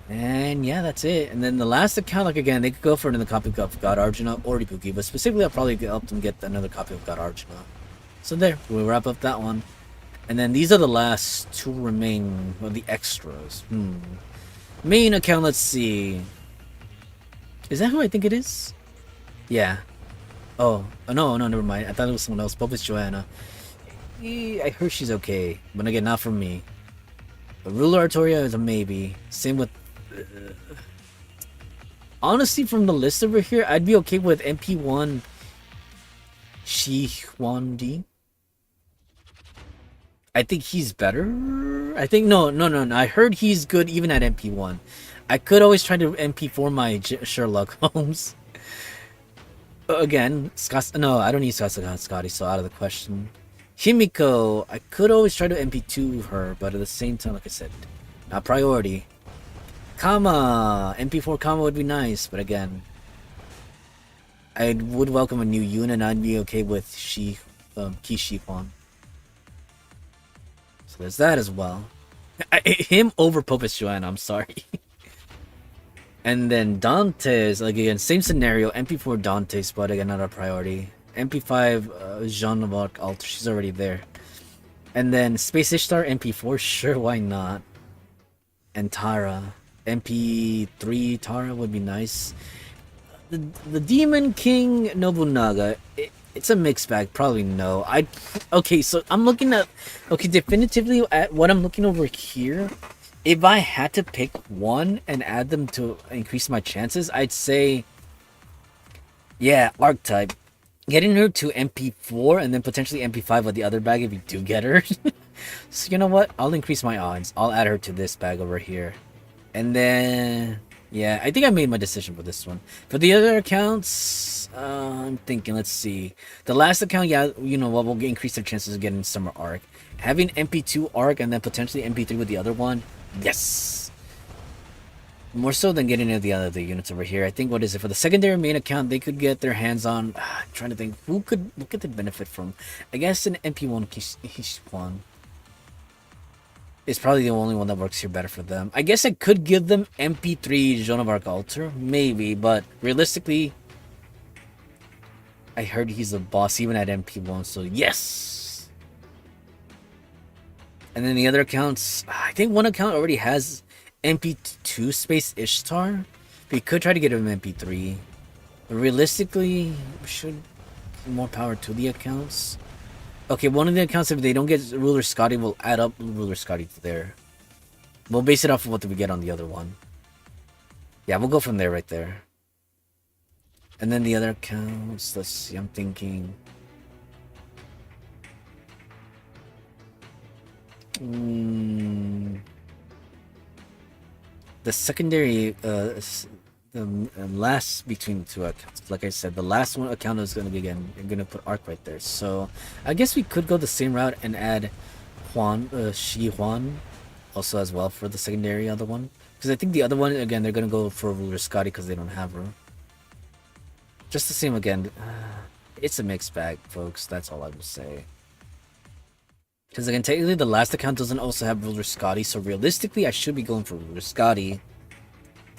And yeah, that's it. And then the last account, like, again, they could go for another copy of God Arjuna or Ibuki, but specifically I'll probably help them get another copy of God Arjuna. So there, we'll wrap up that one. And then these are the last two remaining, well, the extras. Main account, let's see. Is that who I think it is? Yeah. Oh, no, never mind. I thought it was someone else. Popus Joanna. I heard she's okay, but again, not for me. But Ruler Artoria is a maybe. Same with... honestly, from the list over here, I'd be okay with MP1 Shi Huandi. I think he's better. I think no. I heard he's good even at MP1. I could always try to MP4 my Sherlock Holmes. Again, no, I don't need Scotty, so out of the question. Himiko, I could always try to MP2 her, but at the same time, like I said, not priority. Kama, MP4 Kama would be nice, but again, I would welcome a new unit, and I'd be okay with Kishihwan. So there's that as well. Him over Popus Joanna, I'm sorry. And then Dante's, like, again, same scenario, MP4 Dante's, but again, not a priority. MP5 Jean of Arc Alter, she's already there. And then Space Ishtar, MP4, sure, why not? And Tara, MP3 Tara would be nice. The Demon King Nobunaga, it's a mixed bag, probably no. Okay, so I'm looking at, definitively at what I'm looking over here. If I had to pick one and add them to increase my chances, I'd say Yeah, archetype. Getting her to MP4 and then potentially MP5 with the other bag if you do get her. So you know what? I'll increase my odds. I'll add her to this bag over here. And then, yeah, I think I made my decision for this one. For the other accounts, I'm thinking, let's see. The last account, yeah, you know what, we'll increase their chances of getting Summer Arc. Having MP2 Arc and then potentially MP3 with the other one, yes! More so than getting into the other units over here. I think, what is it? For the secondary main account, they could get their hands on, I'm trying to think, what could they benefit from? I guess an MP1 Kishwan is probably the only one that works here better for them. I guess I could give them MP3 Joan of Arc Altar, maybe, but realistically, I heard he's a boss even at MP1, so yes! And then the other accounts, I think one account already has MP2 Space Ishtar. We could try to get him MP3. But realistically, we should more power to the accounts. Okay, one of the accounts, if they don't get Ruler Scotty, we'll add up Ruler Scotty to there. We'll base it off of what we get on the other one. Yeah, we'll go from there right there. And then the other accounts, let's see, I'm thinking... the secondary, the last between the two accounts, like I said, the last one account is going to be, again, I'm going to put Arc right there. So I guess we could go the same route and add Shi Huan also as well for the secondary other one. Because I think the other one, again, they're going to go for Ruler Scotty because they don't have her. Just the same again. It's a mixed bag, folks. That's all I will say. Because again, technically the last account doesn't also have Ruler Scotty, so realistically I should be going for Ruler Scotty.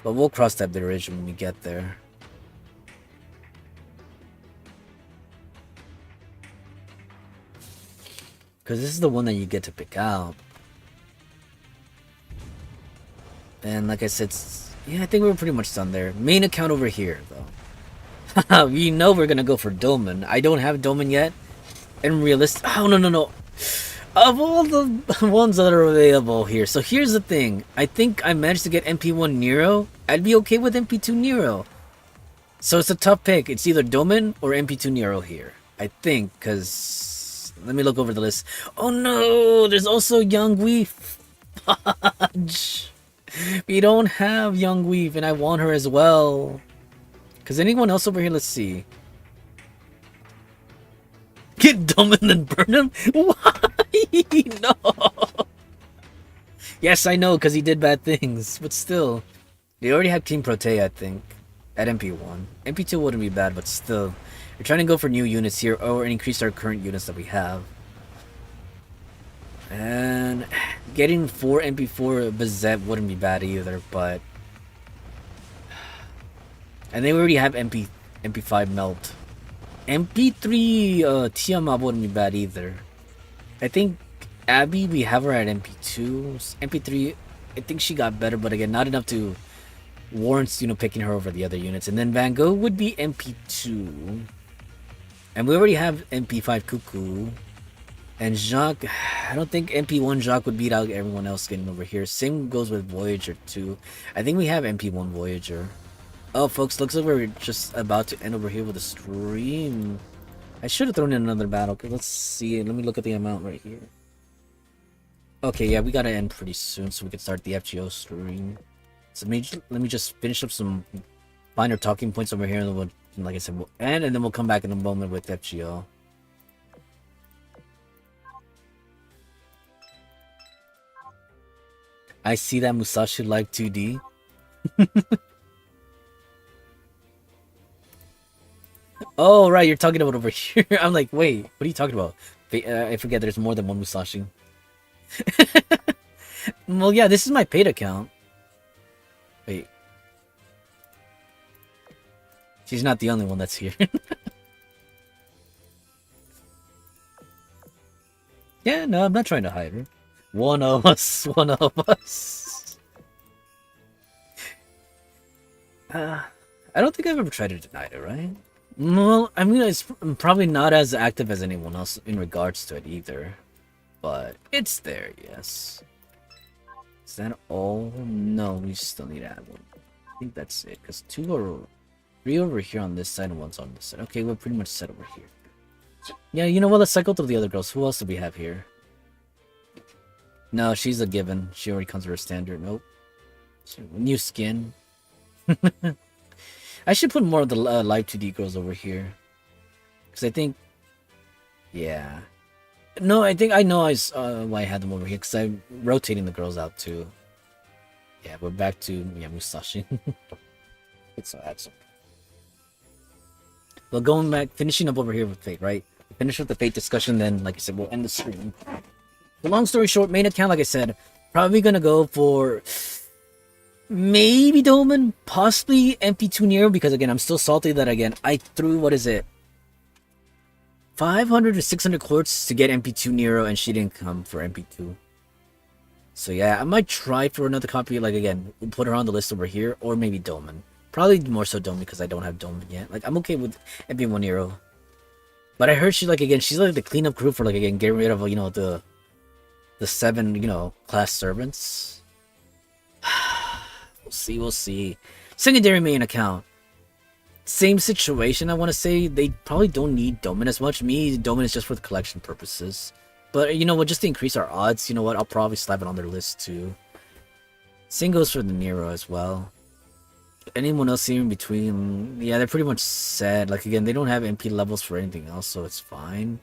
But we'll cross that bridge when we get there. Because this is the one that you get to pick out. And like I said, yeah, I think we're pretty much done there. Main account over here, though. We know we're going to go for Dolmen. I don't have Dolmen yet. And realistic... Oh, no. Of all the ones that are available here. So here's the thing. I think I managed to get MP1 Nero. I'd be okay with MP2 Nero. So it's a tough pick. It's either Domin or MP2 Nero here. I think, because... Let me look over the list. Oh no! There's also Young Weef. Fudge. We don't have Young Weef, and I want her as well. Because anyone else over here? Let's see. Get Domin and burn him? Why? No. Yes, I know, because he did bad things. But still. They already have Team Protea, I think. At MP1. MP2 wouldn't be bad, but still. We're trying to go for new units here, or increase our current units that we have. And getting 4 MP4 Bazette wouldn't be bad either, but... And they already have MP5 Melt. MP3 Tiamat wouldn't be bad either. I think Abby, we have her at MP2. MP3, I think she got better, but again, not enough to warrant, picking her over the other units. And then Van Gogh would be MP2. And we already have MP5 Cuckoo. And Jacques, I don't think MP1 Jacques would beat out everyone else getting over here. Same goes with Voyager too. I think we have MP1 Voyager. Oh, folks, looks like we're just about to end over here with a stream. I should have thrown in another battle. Let's see. Let me look at the amount right here. Okay, yeah, we gotta end pretty soon so we can start the FGO stream. So let me just finish up some minor talking points over here, and then we'll, like I said, we'll end, and then we'll come back in a moment with FGO. I see that Musashi like 2D. Oh, right, you're talking about over here. I'm like, wait, what are you talking about? I forget there's more than one Musashi. Well, yeah, this is my paid account. Wait. She's not the only one that's here. Yeah, no, I'm not trying to hide her. One of us. I don't think I've ever tried to deny it, right? Well, I mean, it's probably not as active as anyone else in regards to it either. But it's there, yes. Is that all? No, we still need to add one. I think that's it, because 2 are 3 over here on this side and 1's on this side. Okay, we're pretty much set over here. Yeah, you know what? Let's cycle through the other girls. Who else do we have here? No, she's a given. She already comes with her standard. Nope. New skin. I should put more of the live 2D girls over here. Because I think... Yeah. No, I think I know why I had them over here. Because I'm rotating the girls out too. Yeah, we're back to Musashi. It's so handsome. Well, going back, finishing up over here with Fate, right? Finish with the Fate discussion, then, like I said, we'll end the stream. The long story short, main account, like I said, probably gonna go for maybe Dolman, possibly MP2 Nero, because again, I'm still salty that again, I threw, what is it? 500 to 600 quartz to get MP2 Nero, and she didn't come for MP2. So yeah, I might try for another copy, like again, we'll put her on the list over here, or maybe Dolman. Probably more so Dolman because I don't have Dolman yet. Like, I'm okay with MP1 Nero. But I heard she, like, again, she's like the cleanup crew for, like, again, getting rid of, you know, the 7, you know, class servants. We'll see. Secondary main account. Same situation, I want to say. They probably don't need Dolman as much. Dolman is just for the collection purposes. But, you know what, just to increase our odds, you know what, I'll probably slap it on their list, too. Same goes for the Nero as well. Anyone else here in between? Yeah, they're pretty much set. Like, again, they don't have MP levels for anything else, so it's fine.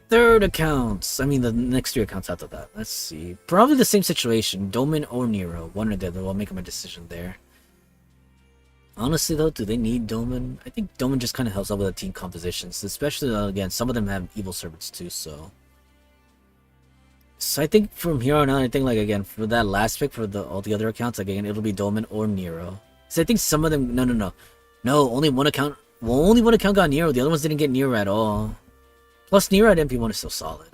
Third accounts. I mean, the next 3 accounts after that. Let's see. Probably the same situation. Dolman or Nero. One or the other. I'll make my decision there. Honestly, though, do they need Dolman? I think Dolman just kind of helps out with the team compositions. Especially, again, some of them have evil servants, too, so... So I think from here on out, I think, like, again, for that last pick, for all the other accounts, like, again, it'll be Dolman or Nero. So I think some of them... No, only one account... Well, only one account got Nero. The other ones didn't get Nero at all. Plus, Nero at MP1 is still solid.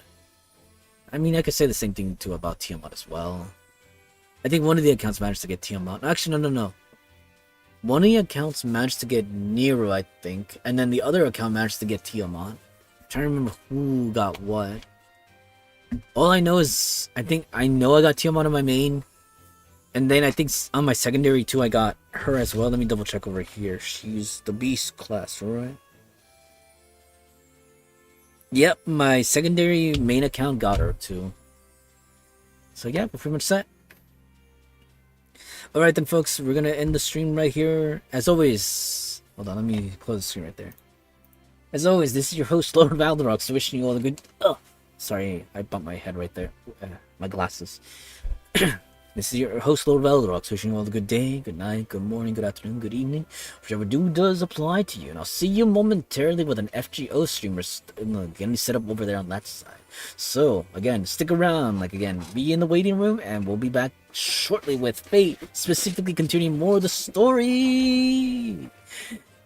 I mean, I could say the same thing, too, about Tiamat as well. I think one of the accounts managed to get Tiamat. Actually, no. One of the accounts managed to get Nero, I think. And then the other account managed to get Tiamat. I'm trying to remember who got what. All I know is... I know I got Tiamat on my main. And then I think on my secondary too, I got her as well. Let me double check over here. She's the beast class, right? Yep, my secondary main account got her too. So yeah, we're pretty much set. Alright then folks, we're gonna end the stream right here. As always, hold on, let me close the stream right there. As always, this is your host, Lord Valderox, wishing you all the good... Oh, sorry, I bumped my head right there. My glasses. This is your host, Lord Valderox, wishing you all a good day, good night, good morning, good afternoon, good evening, whichever does apply to you. And I'll see you momentarily with an FGO streamer getting set up over there on that side. So, again, stick around, like, again, be in the waiting room, and we'll be back shortly with Fate, specifically continuing more of the story.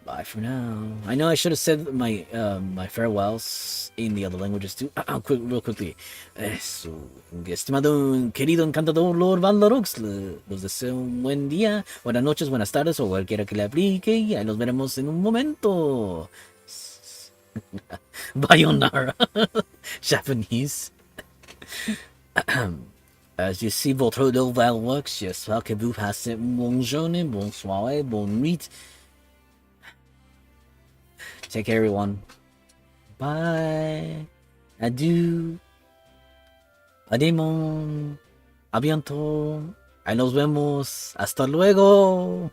Bye for now. I know I should have said my my farewells in the other languages too. Real quickly. Estimado, querido encantador Lord Valorox, los deseo un buen día, buenas noches, buenas tardes o cualquiera que le aplique y ahí nos veremos en un momento. Bayonara. Japanese. As you see, votre nom Valorox, j'espère que vous passez une bonne journée, bonne soirée, bonne nuit. Take care, everyone. Bye. Adieu. Ademon. A bientôt. Ahí nos vemos. Hasta luego.